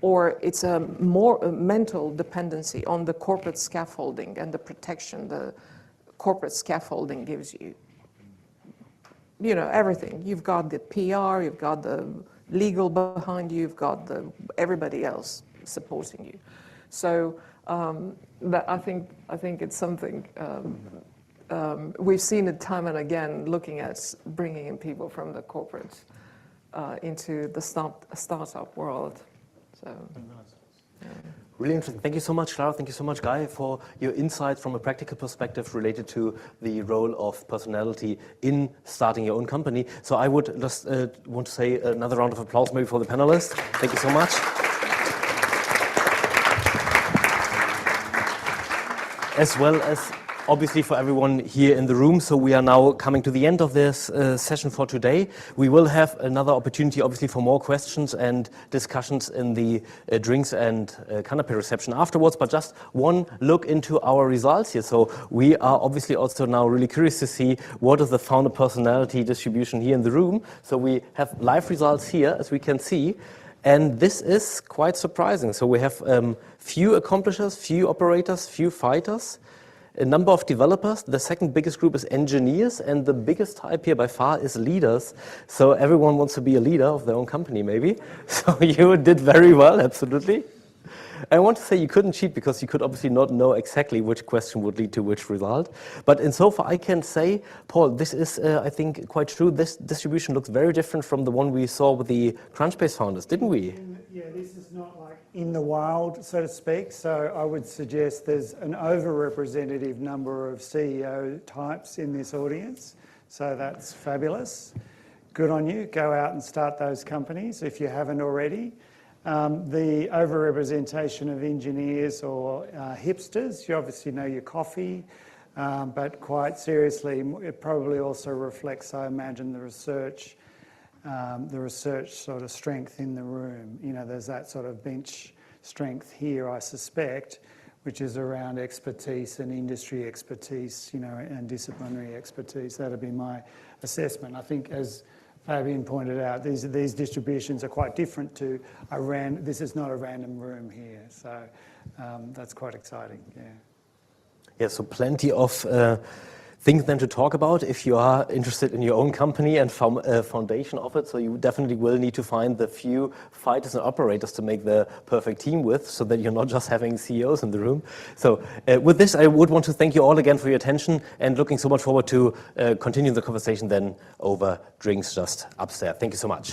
or it's a more mental dependency on the corporate scaffolding and the protection the corporate scaffolding gives you. Everything. You've got the PR, you've got the legal behind you, you've got everybody else supporting you. So that I think it's something we've seen it time and again, looking at bringing in people from the corporate into the startup world. So. Yeah. Really interesting. Thank you so much, Clara. Thank you so much, Guy, for your insights from a practical perspective related to the role of personality in starting your own company. So I would just want to say another round of applause maybe for the panelists. Thank you so much. as well as obviously for everyone here in the room. So we are now coming to the end of this session for today. We will have another opportunity, obviously, for more questions and discussions in the drinks and canapé reception afterwards. But just one look into our results here. So we are obviously also now really curious to see what is the founder personality distribution here in the room. So we have live results here, as we can see. And this is quite surprising. So we have few accomplishers, few operators, few fighters. A number of developers. The second biggest group is engineers, and the biggest type here by far is leaders. So everyone wants to be a leader of their own company, maybe. So you did very well, absolutely. I want to say you couldn't cheat because you could obviously not know exactly which question would lead to which result. But insofar I can say, Paul, this is, I think, quite true. This distribution looks very different from the one we saw with the Crunchbase founders, didn't we? Yeah, this is not like in the wild, so to speak. So I would suggest there's an over-representative number of CEO types in this audience. So that's fabulous. Good on you. Go out and start those companies if you haven't already. The over-representation of engineers or hipsters, you obviously know your coffee, but quite seriously, it probably also reflects, I imagine, the research sort of strength in the room. You know, there's that sort of bench strength here, I suspect, which is around expertise and industry expertise, you know, and disciplinary expertise. That'd be my assessment. I think, as Fabian pointed out, these distributions are quite different to this is not a random room here, so that's quite exciting, yeah. Yeah, so plenty of things then to talk about if you are interested in your own company and foundation of it. So you definitely will need to find the few fighters and operators to make the perfect team with, so that you're not just having CEOs in the room. So with this, I would want to thank you all again for your attention and looking so much forward to continuing the conversation then over drinks just upstairs. Thank you so much.